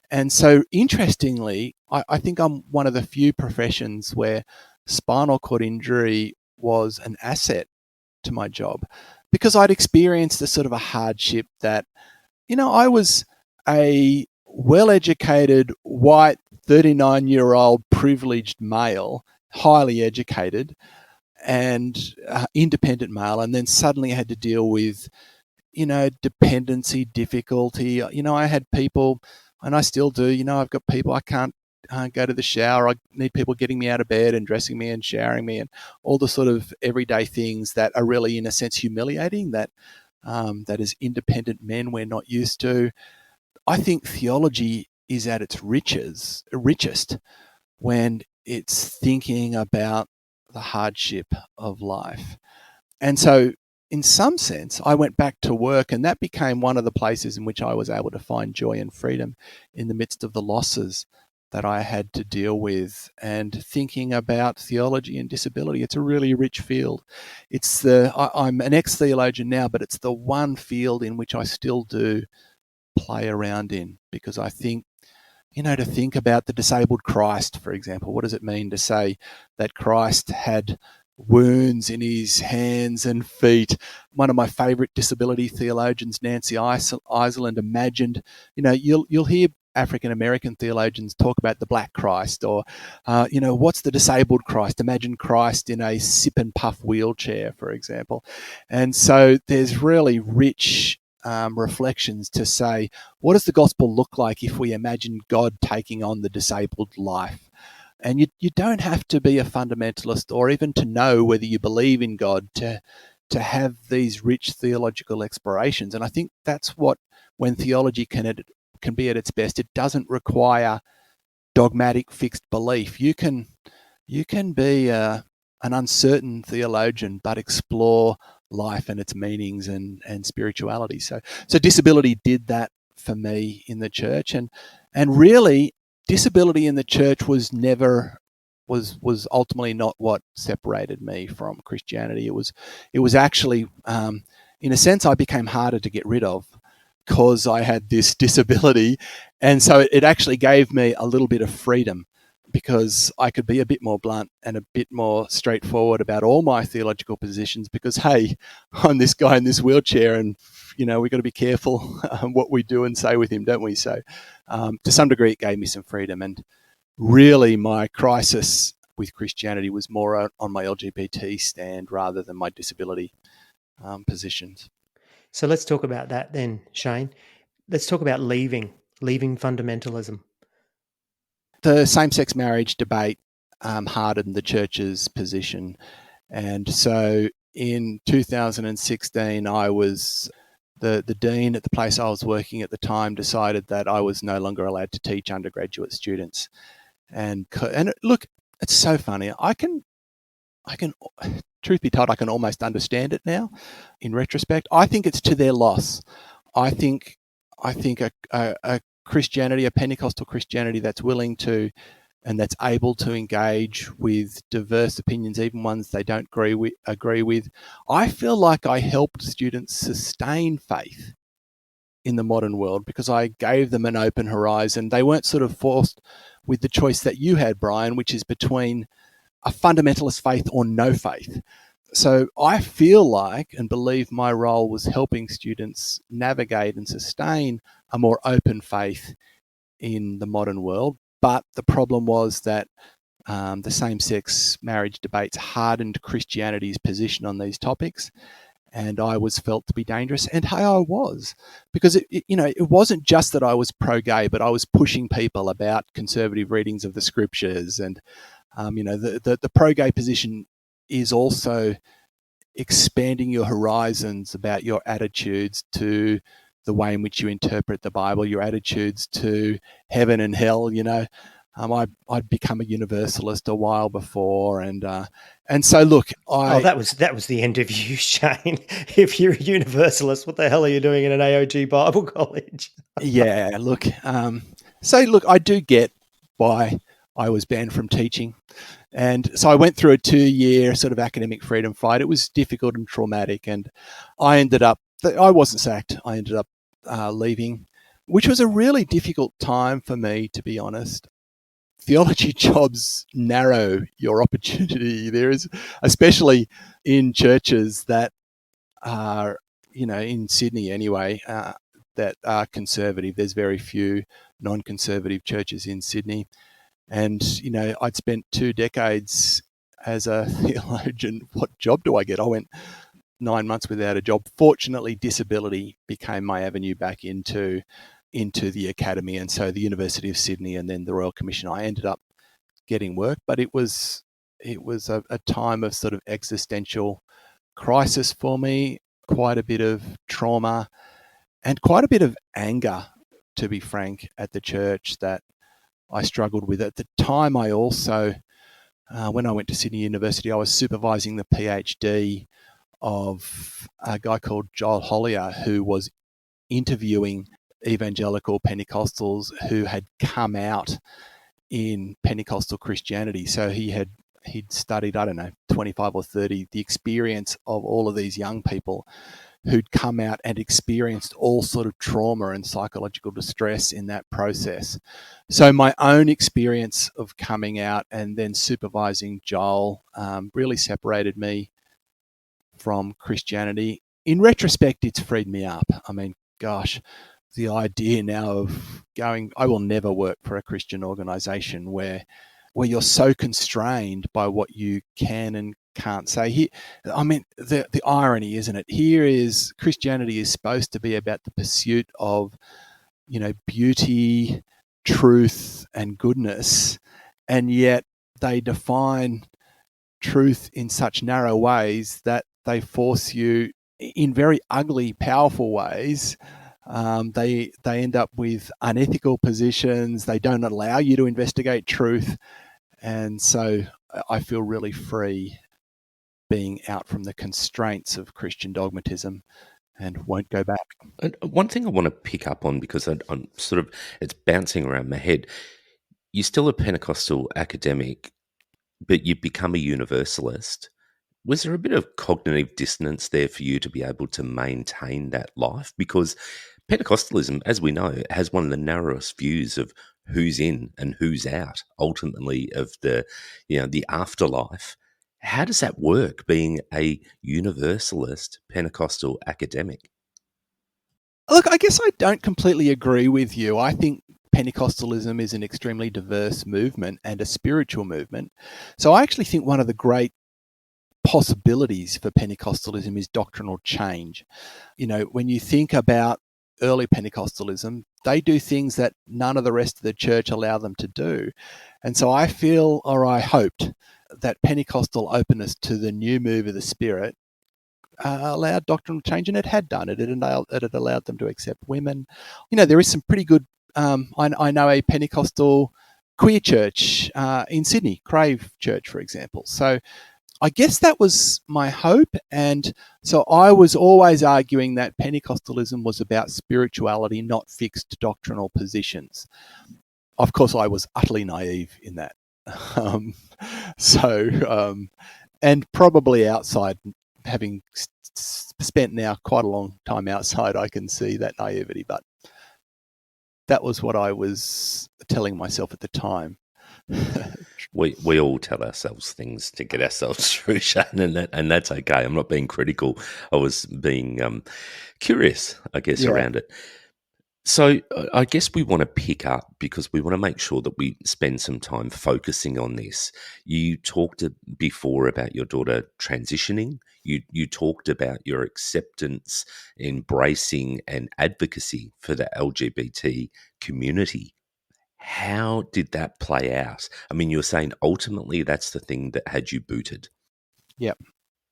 D: And so, interestingly, I think I'm one of the few professions where spinal cord injury was an asset to my job, because I'd experienced a sort of a hardship that, I was a well-educated, white, 39-year-old privileged male, highly educated and independent male, and then suddenly I had to deal with, dependency, difficulty. I had people, and I still do, I've got people, I can't go to the shower. I need people getting me out of bed and dressing me and showering me and all the sort of everyday things that are really, in a sense, humiliating, that as independent men we're not used to. I think theology is at its richest when it's thinking about the hardship of life. And so, in some sense, I went back to work, and that became one of the places in which I was able to find joy and freedom in the midst of the losses that I had to deal with. And thinking about theology and disability, it's a really rich field. I'm an ex-theologian now, but it's the one field in which I still do play around in, because I think, to think about the disabled Christ, for example, what does it mean to say that Christ had wounds in his hands and feet? One of my favorite disability theologians, Nancy Iserland, imagined, you'll hear African American theologians talk about the black Christ, or, what's the disabled Christ? Imagine Christ in a sip and puff wheelchair, for example. And so there's really rich reflections to say, what does the gospel look like if we imagine God taking on the disabled life? And you don't have to be a fundamentalist or even to know whether you believe in God to have these rich theological explorations. And I think that's what, when theology can be at its best, it doesn't require dogmatic fixed belief. You can be an uncertain theologian, but explore life and its meanings and spirituality. So disability did that for me in the church, and really disability in the church was ultimately not what separated me from Christianity. It was actually, in a sense, I became harder to get rid of because I had this disability, and so it actually gave me a little bit of freedom, because I could be a bit more blunt and a bit more straightforward about all my theological positions, because, hey, I'm this guy in this wheelchair, and, we've got to be careful what we do and say with him, don't we? So to some degree, it gave me some freedom. And really my crisis with Christianity was more on my LGBT stand rather than my disability positions.
B: So let's talk about that then, Shane. Let's talk about leaving fundamentalism.
D: The same-sex marriage debate hardened the church's position. And so in 2016, I was the dean at the place I was working at the time decided that I was no longer allowed to teach undergraduate students. And look, it's so funny. I can, truth be told, I can almost understand it now in retrospect. I think it's to their loss. I think a Christianity, a Pentecostal Christianity that's willing to and that's able to engage with diverse opinions, even ones they don't agree with. I feel like I helped students sustain faith in the modern world because I gave them an open horizon. They weren't sort of forced with the choice that you had, Brian, which is between a fundamentalist faith or no faith. So I feel like and believe my role was helping students navigate and sustain a more open faith in the modern world. But the problem was that the same-sex marriage debates hardened Christianity's position on these topics, and I was felt to be dangerous. And hey, I was, because it wasn't just that I was pro-gay, but I was pushing people about conservative readings of the scriptures, and the pro-gay position is also expanding your horizons about your attitudes to the way in which you interpret the Bible, your attitudes to heaven and hell. I'd become a Universalist a while before, and so look,
B: that was the end of you, Shane. If you're a Universalist, what the hell are you doing in an AOG Bible college?
D: Yeah, look. So look, I do get why I was banned from teaching, and so I went through a 2-year sort of academic freedom fight. It was difficult and traumatic, and I wasn't sacked. I ended up leaving, which was a really difficult time for me, to be honest. Theology jobs narrow your opportunity. There is, especially in churches that are, in Sydney anyway, that are conservative. There's very few non-conservative churches in Sydney. And, I'd spent 2 decades as a theologian. What job do I get? I went 9 months without a job. Fortunately, disability became my avenue back into the academy, and so the University of Sydney and then the Royal Commission. I ended up getting work, but it was a time of sort of existential crisis for me, quite a bit of trauma and quite a bit of anger, to be frank, at the church that I struggled with. At the time, I also, when I went to Sydney University, I was supervising the PhD of a guy called Joel Hollier, who was interviewing evangelical Pentecostals who had come out in Pentecostal Christianity. So he'd studied, 25 or 30, the experience of all of these young people who'd come out and experienced all sort of trauma and psychological distress in that process. So my own experience of coming out and then supervising Joel really separated me from Christianity. In retrospect, it's freed me up. I mean, gosh, the idea now of I will never work for a Christian organization where you're so constrained by what you can and can't say. The irony, isn't it? Here is Christianity is supposed to be about the pursuit of, beauty, truth, and goodness, and yet they define truth in such narrow ways that they force you in very ugly, powerful ways. They end up with unethical positions. They don't allow you to investigate truth. And so I feel really free being out from the constraints of Christian dogmatism and won't go back.
C: And one thing I want to pick up on, because I'm sort of, it's bouncing around my head. You're still a Pentecostal academic, but you've become a Universalist. Was there a bit of cognitive dissonance there for you to be able to maintain that life? Because Pentecostalism, as we know, has one of the narrowest views of who's in and who's out, ultimately, of the afterlife. How does that work, being a Universalist Pentecostal academic?
D: Look, I guess I don't completely agree with you. I think Pentecostalism is an extremely diverse movement and a spiritual movement. So I actually think one of the great possibilities for Pentecostalism is doctrinal change. When you think about early Pentecostalism, they do things that none of the rest of the church allow them to do. And so I feel, or I hoped, that Pentecostal openness to the new move of the Spirit allowed doctrinal change, and it had done it. It had allowed them to accept women. There is some pretty good, I know a Pentecostal queer church in Sydney, Crave Church, for example. So I guess that was my hope. And so I was always arguing that Pentecostalism was about spirituality, not fixed doctrinal positions. Of course, I was utterly naive in that. And probably outside, having spent now quite a long time outside, I can see that naivety, but that was what I was telling myself at the time.
C: We all tell ourselves things to get ourselves through, Shane, and that's okay. I'm not being critical. I was being curious, I guess, around it. So I guess we want to pick up, because we want to make sure that we spend some time focusing on this. You talked before about your daughter transitioning. You talked about your acceptance, embracing, and advocacy for the LGBT community. How did that play out? I mean, you were saying ultimately that's the thing that had you booted.
D: Yep.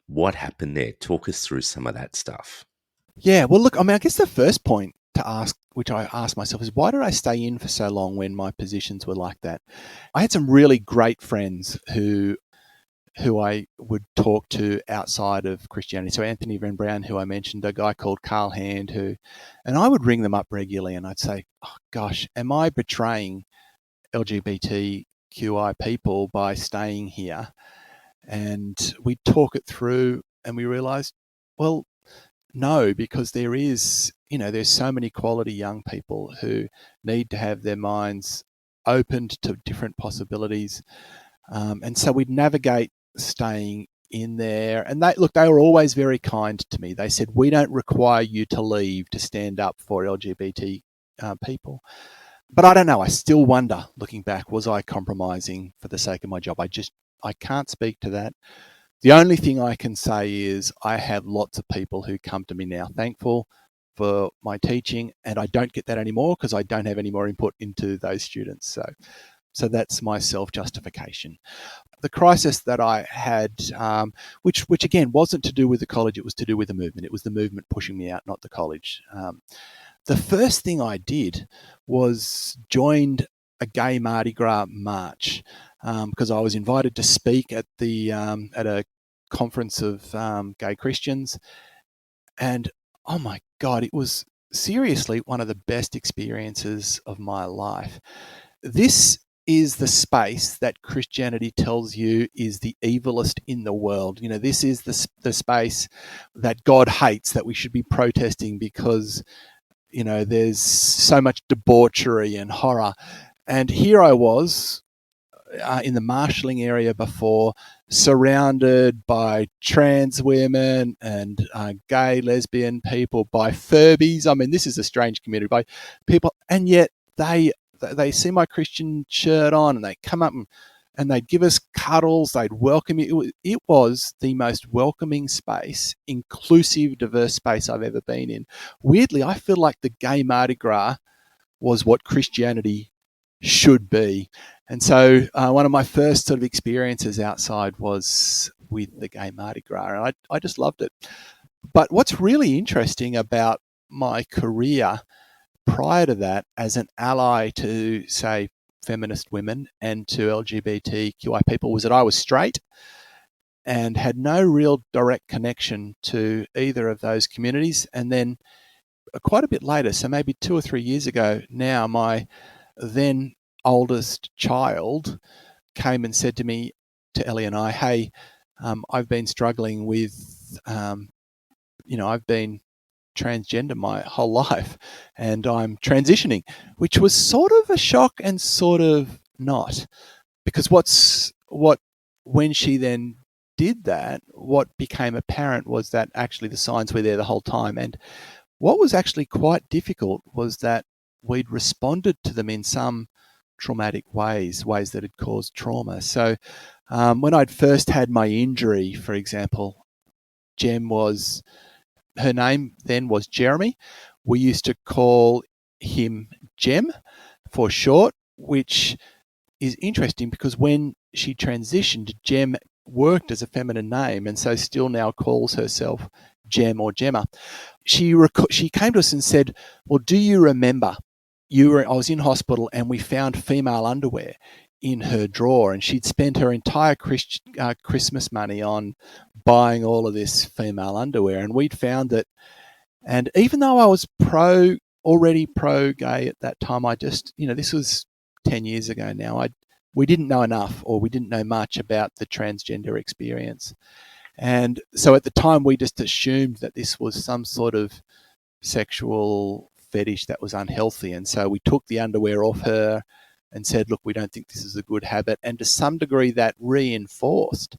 C: What happened there? Talk us through some of that stuff.
D: Yeah, well, look, I mean, I guess the first point to ask which I asked myself, is why did I stay in for so long when my positions were like that? I had some really great friends who I would talk to outside of Christianity. So Anthony Van Brown, who I mentioned, a guy called Carl Hand, and I would ring them up regularly and I'd say, oh gosh, am I betraying LGBTQI people by staying here? And we'd talk it through and we realized, well, no, because there's so many quality young people who need to have their minds opened to different possibilities. And so we'd navigate staying in there. And they were always very kind to me. They said, we don't require you to leave to stand up for LGBT people. But I don't know. I still wonder, looking back, was I compromising for the sake of my job? I can't speak to that. The only thing I can say is I have lots of people who come to me now thankful for my teaching, and I don't get that anymore because I don't have any more input into those students. So that's my self-justification. The crisis that I had, which again wasn't to do with the college, it was to do with the movement. It was the movement pushing me out, not the college. The first thing I did was joined a gay Mardi Gras march because I was invited to speak at a conference of gay Christians, and oh my God, it was seriously one of the best experiences of my life. This is the space that Christianity tells you is the evilest in the world. This is the space that God hates, that we should be protesting because, there's so much debauchery and horror. And here I was in the marshalling area before, surrounded by trans women and gay, lesbian people, by Furbies. I mean, this is a strange community, by people, and yet they see my Christian shirt on and they come up and they'd give us cuddles, they'd welcome you. It was the most welcoming space, inclusive, diverse space I've ever been in. Weirdly, I feel like the gay Mardi Gras was what Christianity should be. And so one of my first sort of experiences outside was with the gay Mardi Gras, and I just loved it. But what's really interesting about my career prior to that as an ally to, say, feminist women and to LGBTQI people was that I was straight and had no real direct connection to either of those communities. And then quite a bit later, so maybe 2 or 3 years ago now, my then oldest child came and said to me, to Ellie and I, hey, I've been struggling with, I've been transgender my whole life and I'm transitioning, which was sort of a shock and sort of not, because when she then did that, what became apparent was that actually the signs were there the whole time. And what was actually quite difficult was that we'd responded to them in some traumatic ways that had caused trauma. So when I'd first had my injury, for example, her name then was Jeremy. We used to call him Jem for short, which is interesting because when she transitioned, Jem worked as a feminine name and so still now calls herself Jem or Gemma. She came to us and said, well, do you remember I was in hospital and we found female underwear in her drawer, and she'd spent her entire Christmas money on buying all of this female underwear, and we'd found it. And even though I was already pro-gay at that time, I just, this was 10 years ago now, we didn't know enough, or we didn't know much about the transgender experience. And so at the time, we just assumed that this was some sort of sexual fetish that was unhealthy. And so we took the underwear off her and said, look, we don't think this is a good habit. And to some degree, that reinforced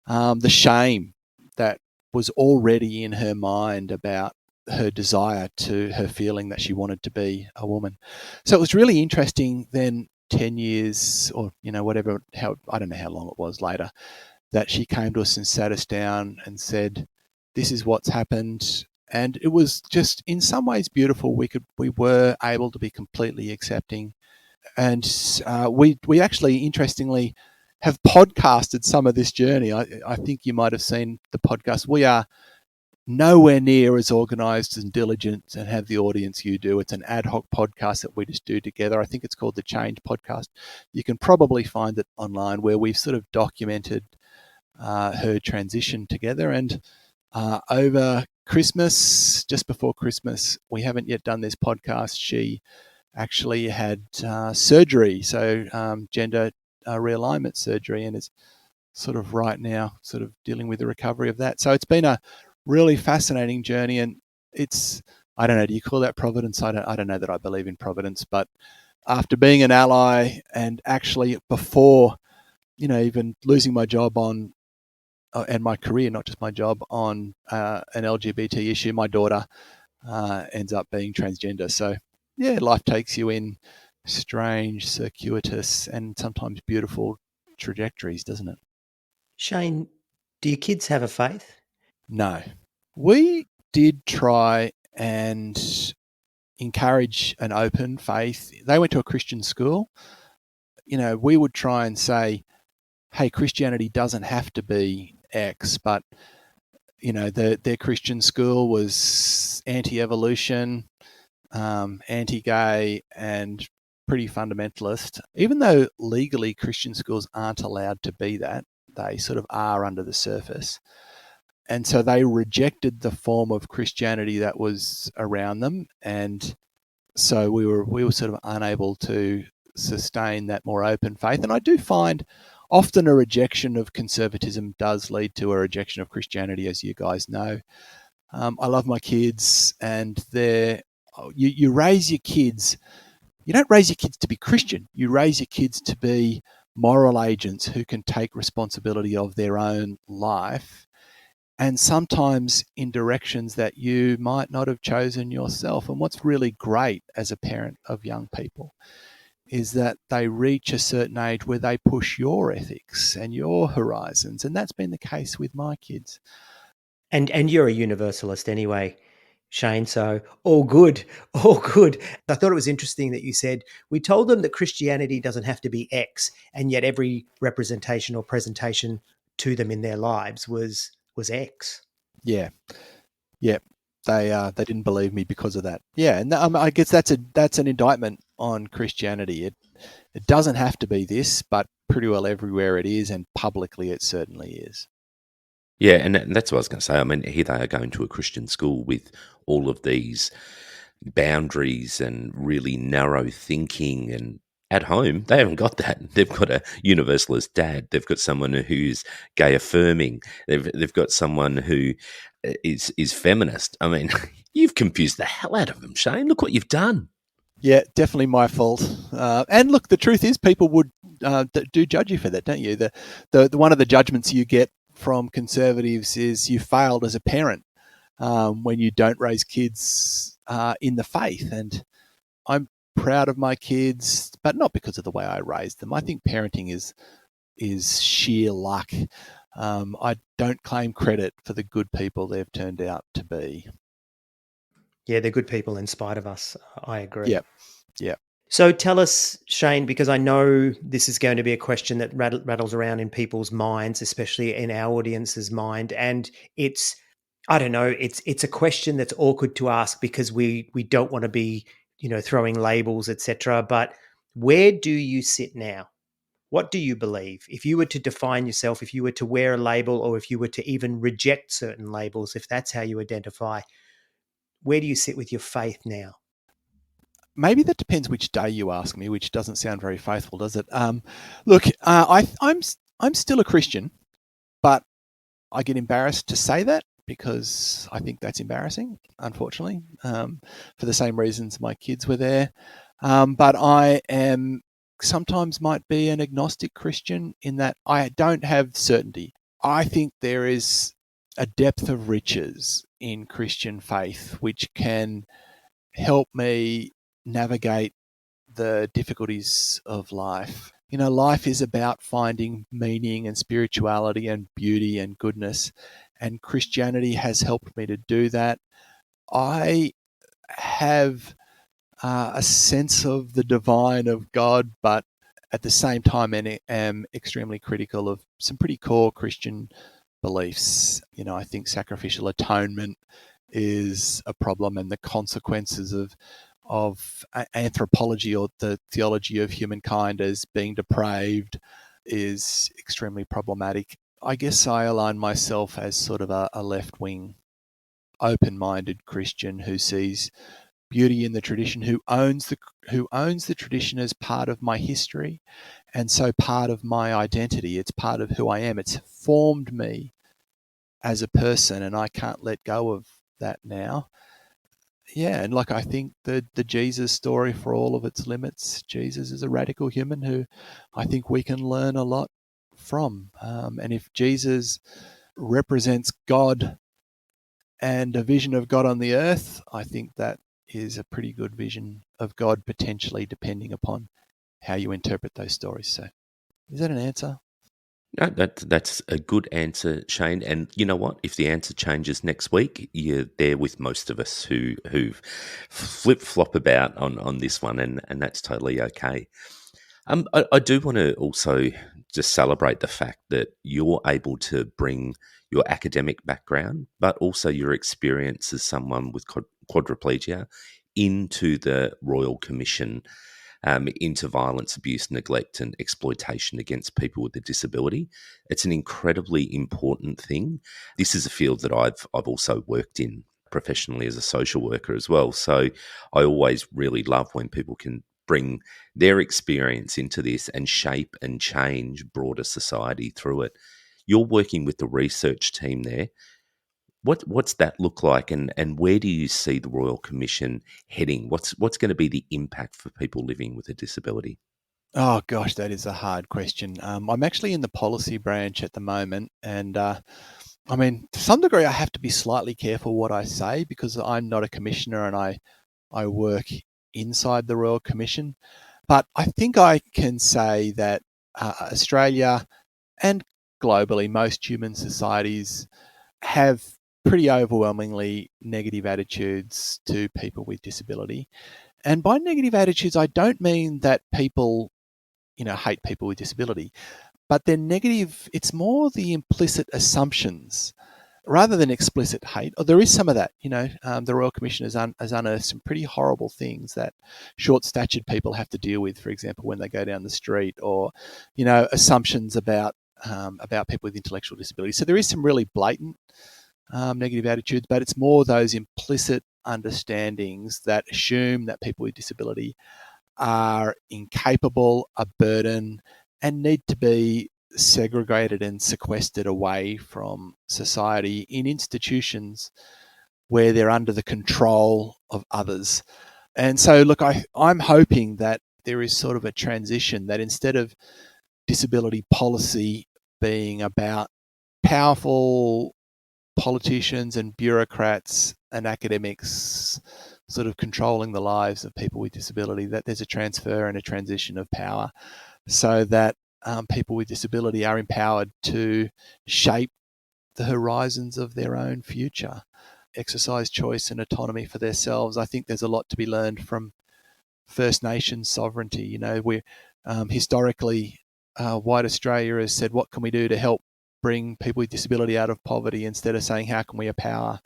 D: the shame that was already in her mind about her desire her feeling that she wanted to be a woman. So it was really interesting then 10 years or, whatever, I don't know how long it was later, that she came to us and sat us down and said, this is what's happened. And it was just in some ways beautiful. We were able to be completely accepting. And we actually, interestingly, have podcasted some of this journey. I think you might have seen the podcast. We are nowhere near as organised and diligent and have the audience you do. It's an ad hoc podcast that we just do together. I think it's called the Change Podcast. You can probably find it online, where we've sort of documented her transition together. And over Christmas, just before Christmas, we haven't yet done this podcast. She actually had surgery, so gender realignment surgery, and is sort of right now sort of dealing with the recovery of that. So it's been a really fascinating journey, and it's, I don't know, do you call that providence? I don't know that I believe in providence, but after being an ally, and actually before, even losing my job on and my career, not just my job, on an LGBT issue, my daughter ends up being transgender. So yeah, life takes you in strange, circuitous, and sometimes beautiful trajectories, doesn't it?
B: Shane, do your kids have a faith?
D: No. We did try and encourage an open faith. They went to a Christian school. We would try and say, hey, Christianity doesn't have to be X, but, their Christian school was anti-evolution, anti-gay, and pretty fundamentalist. Even though legally Christian schools aren't allowed to be that, they sort of are under the surface. And so they rejected the form of Christianity that was around them. And so we were sort of unable to sustain that more open faith. And I do find often a rejection of conservatism does lead to a rejection of Christianity, as you guys know. I love my kids, and you raise your kids. You don't raise your kids to be Christian. You raise your kids to be moral agents who can take responsibility of their own life, and sometimes in directions that you might not have chosen yourself. And what's really great as a parent of young people is that they reach a certain age where they push your ethics and your horizons. And that's been the case with my kids.
B: And you're a universalist anyway, Shane, so all good, all good. I thought it was interesting that you said, we told them that Christianity doesn't have to be X, and yet every representation or presentation to them in their lives was X.
D: Yeah. They didn't believe me because of that. Yeah, and I guess that's an indictment on Christianity. It doesn't have to be this, but pretty well everywhere it is, and publicly it certainly is.
C: Yeah, and that's what I was going to say. I mean, here they are going to a Christian school with all of these boundaries and really narrow thinking, and at home, they haven't got that. They've got a universalist dad. They've got someone who's gay affirming. They've got someone who is feminist. I mean, you've confused the hell out of them, Shane. Look what you've done.
D: Yeah, definitely my fault. And look, the truth is, people would do judge you for that, don't you? The one of the judgments you get from conservatives is you failed as a parent when you don't raise kids in the faith. And I'm proud of my kids, but not because of the way I raised them. I think parenting is sheer luck. I don't claim credit for the good people they've turned out to be.
B: Yeah, they're good people in spite of us. I agree.
D: Yeah.
B: So tell us, Shane, because I know this is going to be a question that rattles around in people's minds, especially in our audience's mind. And it's, I don't know, it's a question that's awkward to ask because we don't want to be, throwing labels, etc. But where do you sit now? What do you believe? If you were to define yourself, if you were to wear a label, or if you were to even reject certain labels, if that's how you identify, where do you sit with your faith now?
D: Maybe that depends which day you ask me, which doesn't sound very faithful, does it? Look, I'm still a Christian, but I get embarrassed to say that because I think that's embarrassing, unfortunately, for the same reasons my kids were there. But I am sometimes might be an agnostic Christian in that I don't have certainty. I think there is a depth of riches in Christian faith which can help me navigate the difficulties of life. Life is about finding meaning and spirituality and beauty and goodness, and Christianity has helped me to do that. I have a sense of the divine of God, but at the same time am extremely critical of some pretty core Christian beliefs. I think sacrificial atonement is a problem, and the consequences of anthropology, or the theology of humankind as being depraved, is extremely problematic. I guess I align myself as sort of a left-wing, open-minded Christian who sees beauty in the tradition, who owns the tradition as part of my history, and so part of my identity. It's part of who I am. It's formed me as a person, and I can't let go of that now. Yeah, and I think the Jesus story, for all of its limits, Jesus is a radical human who I think we can learn a lot from. And if Jesus represents God and a vision of God on the earth, I think that is a pretty good vision of God, potentially, depending upon how you interpret those stories. So, is that an answer?
C: No, that's a good answer, Shane. And you know what? If the answer changes next week, you're there with most of us who've flip-flop about on this one, and that's totally okay. I do want to also just celebrate the fact that you're able to bring your academic background, but also your experience as someone with quadriplegia into the Royal Commission, into violence, abuse, neglect, and exploitation against people with a disability. It's an incredibly important thing. This is a field that I've also worked in professionally as a social worker as well. So I always really love when people can bring their experience into this and shape and change broader society through it. You're working with the research team there. What's that look like, and where do you see the Royal Commission heading? What's going to be the impact for people living with a disability?
D: Oh gosh, that is a hard question. I'm actually in the policy branch at the moment, and to some degree, I have to be slightly careful what I say because I'm not a commissioner and I work inside the Royal Commission. But I think I can say that Australia and globally, most human societies have pretty overwhelmingly negative attitudes to people with disability. And by negative attitudes, I don't mean that people, hate people with disability, but they're negative. It's more the implicit assumptions rather than explicit hate. Or there is some of that. The Royal Commission has unearthed some pretty horrible things that short-statured people have to deal with, for example, when they go down the street, or, assumptions about people with intellectual disability. So there is some really blatant negative attitudes, but it's more those implicit understandings that assume that people with disability are incapable, a burden, and need to be segregated and sequestered away from society in institutions where they're under the control of others. And so, look, I'm hoping that there is sort of a transition, that instead of disability policy being about powerful politicians and bureaucrats and academics sort of controlling the lives of people with disability, that there's a transfer and a transition of power so that people with disability are empowered to shape the horizons of their own future, exercise choice and autonomy for themselves. I think there's a lot to be learned from First Nations sovereignty. We're historically, White Australia has said, what can we do to help bring people with disability out of poverty, instead of saying, how can we empower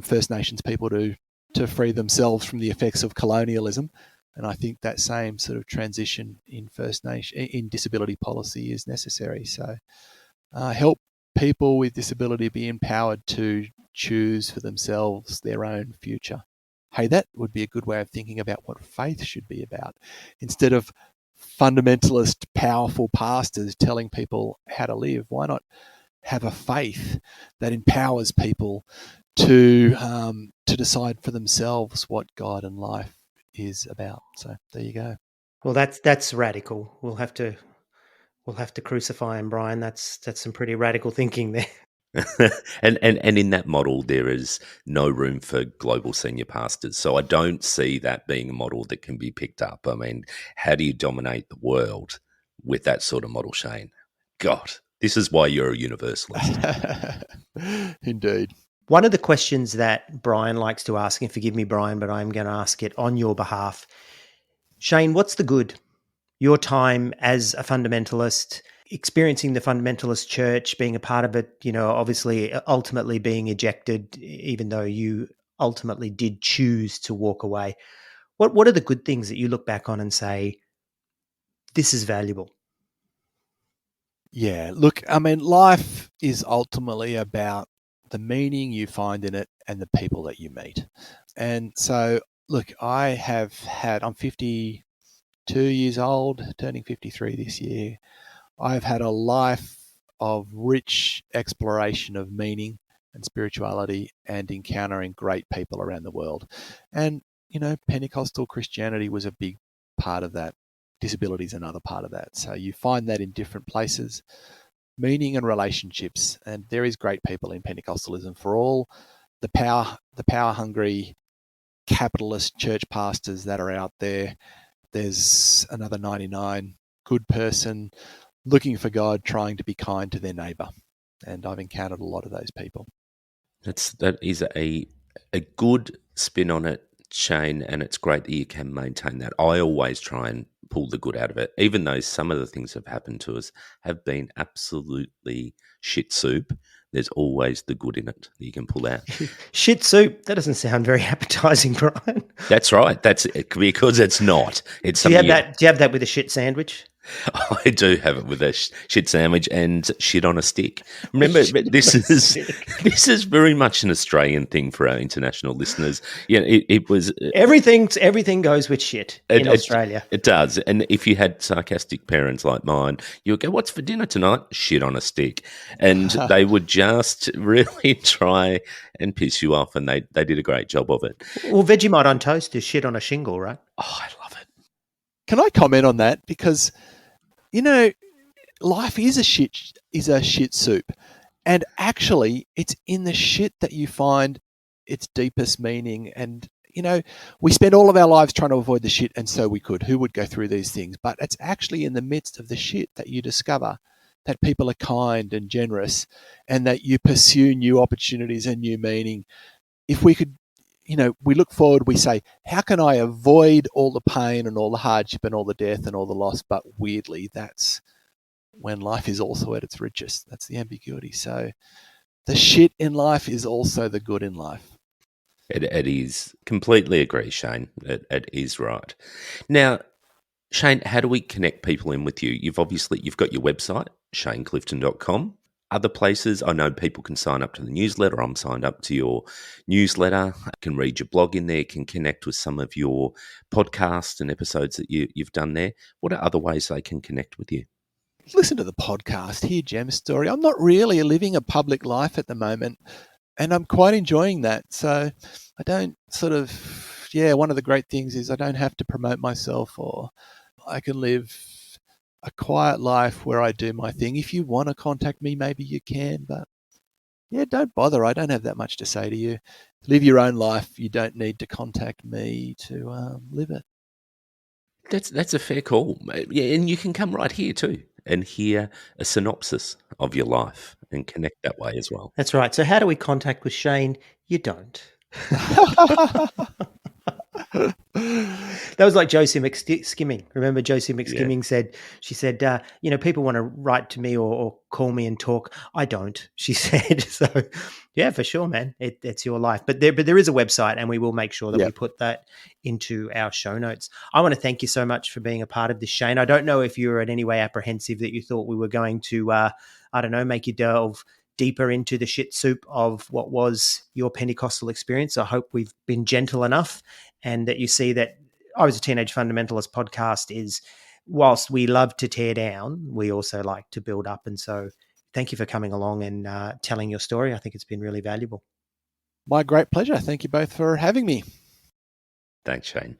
D: First Nations people to free themselves from the effects of colonialism? And I think that same sort of transition in in disability policy is necessary. So help people with disability be empowered to choose for themselves their own future. Hey, that would be a good way of thinking about what faith should be about. Instead of fundamentalist, powerful pastors telling people how to live, why not have a faith that empowers people to decide for themselves what God and life is about? So there you go.
B: Well, that's radical. We'll have to crucify him, Brian. That's some pretty radical thinking there.
C: and in that model, there is no room for global senior pastors. So I don't see that being a model that can be picked up. I mean, how do you dominate the world with that sort of model, Shane? God, this is why you're a universalist.
D: Indeed.
B: One of the questions that Brian likes to ask, and forgive me, Brian, but I'm going to ask it on your behalf. Shane, what's the good? Your time as a fundamentalist, experiencing the fundamentalist church, being a part of it, obviously ultimately being ejected, even though you ultimately did choose to walk away. What are the good things that you look back on and say, this is valuable?
D: Yeah, look, I mean, life is ultimately about the meaning you find in it and the people that you meet. And so, look, I'm 52 years old, turning 53 this year. I've had a life of rich exploration of meaning and spirituality and encountering great people around the world. And, Pentecostal Christianity was a big part of that. Disability is another part of that. So you find that in different places, meaning and relationships. And there is great people in Pentecostalism. For all the power-hungry capitalist church pastors that are out there, there's another 99 good person looking for God, trying to be kind to their neighbour. And I've encountered a lot of those people.
C: That is a good spin on it, Shane, and it's great that you can maintain that. I always try and pull the good out of it, even though some of the things that have happened to us have been absolutely shit soup. There's always the good in it that you can pull out.
B: Shit soup? That doesn't sound very appetizing, Brian.
C: That's right. That's because it's not. It's
B: do you have that with a shit sandwich?
C: I do have it with a shit sandwich and shit on a stick. Remember, this is very much an Australian thing for our international listeners. Yeah, it was
B: everything goes with shit in Australia.
C: It does, and if you had sarcastic parents like mine, you would go, "What's for dinner tonight?" Shit on a stick, and they would just really try and piss you off, and they did a great job of it.
B: Well, Vegemite on toast is shit on a shingle, right?
C: Oh, I love it.
D: Can I comment on that? Because life is a shit soup. And actually, it's in the shit that you find its deepest meaning. And, we spend all of our lives trying to avoid the shit, and so we could. Who would go through these things? But it's actually in the midst of the shit that you discover that people are kind and generous and that you pursue new opportunities and new meaning. If we could, we look forward, we say, how can I avoid all the pain and all the hardship and all the death and all the loss? But weirdly, that's when life is also at its richest. That's the ambiguity. So the shit in life is also the good in life.
C: It is. Completely agree, Shane. It is right. Now, Shane, how do we connect people in with you? You've got your website, shaneclifton.com. Other places, I know people can sign up to the newsletter. I'm signed up to your newsletter. I can read your blog in there, can connect with some of your podcasts and episodes that you've done there. What are other ways they can connect with you?
D: Listen to the podcast, hear Gem's story. I'm not really living a public life at the moment, and I'm quite enjoying that. So I don't one of the great things is I don't have to promote myself, or I can live a quiet life where I do my thing. If you want to contact me, maybe you can, but don't bother. I don't have that much to say to you. Live your own life. You don't need to contact me to live it.
C: That's a fair call. Yeah, and you can come right here too and hear a synopsis of your life and connect that way as well.
B: That's right. So how do we contact with Shane? You don't. That was like Josie McSkimming. Remember Josie McSkimming said, people want to write to me or call me and talk. I don't, she said. So yeah, for sure, man. It's your life. But there is a website, and we will make sure that we put that into our show notes. I want to thank you so much for being a part of this, Shane. I don't know if you were in any way apprehensive that you thought we were going to, make you delve deeper into the shit soup of what was your Pentecostal experience. I hope we've been gentle enough, and that you see that I Was a Teenage Fundamentalist podcast is, whilst we love to tear down, we also like to build up. And so thank you for coming along and telling your story. I think it's been really valuable.
D: My great pleasure. Thank you both for having me.
C: Thanks, Shane.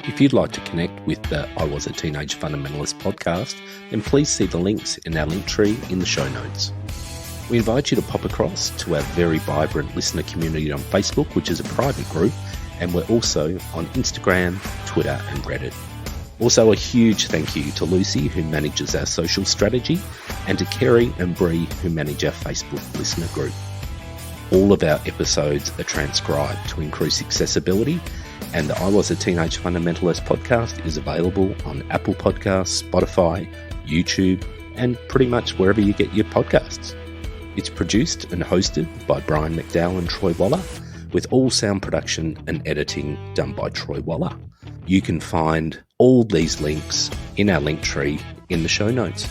C: If you'd like to connect with the I Was a Teenage Fundamentalist podcast, then please see the links in our link tree in the show notes. We invite you to pop across to our very vibrant listener community on Facebook, which is a private group, and we're also on Instagram, Twitter, and Reddit. Also, a huge thank you to Lucy, who manages our social strategy, and to Kerry and Bree, who manage our Facebook listener group. All of our episodes are transcribed to increase accessibility, And the I Was a Teenage Fundamentalist podcast is available on Apple Podcasts, Spotify, YouTube, and pretty much wherever you get your podcasts. It's produced and hosted by Brian McDowell and Troy Waller, with all sound production and editing done by Troy Waller. You can find all these links in our link tree in the show notes.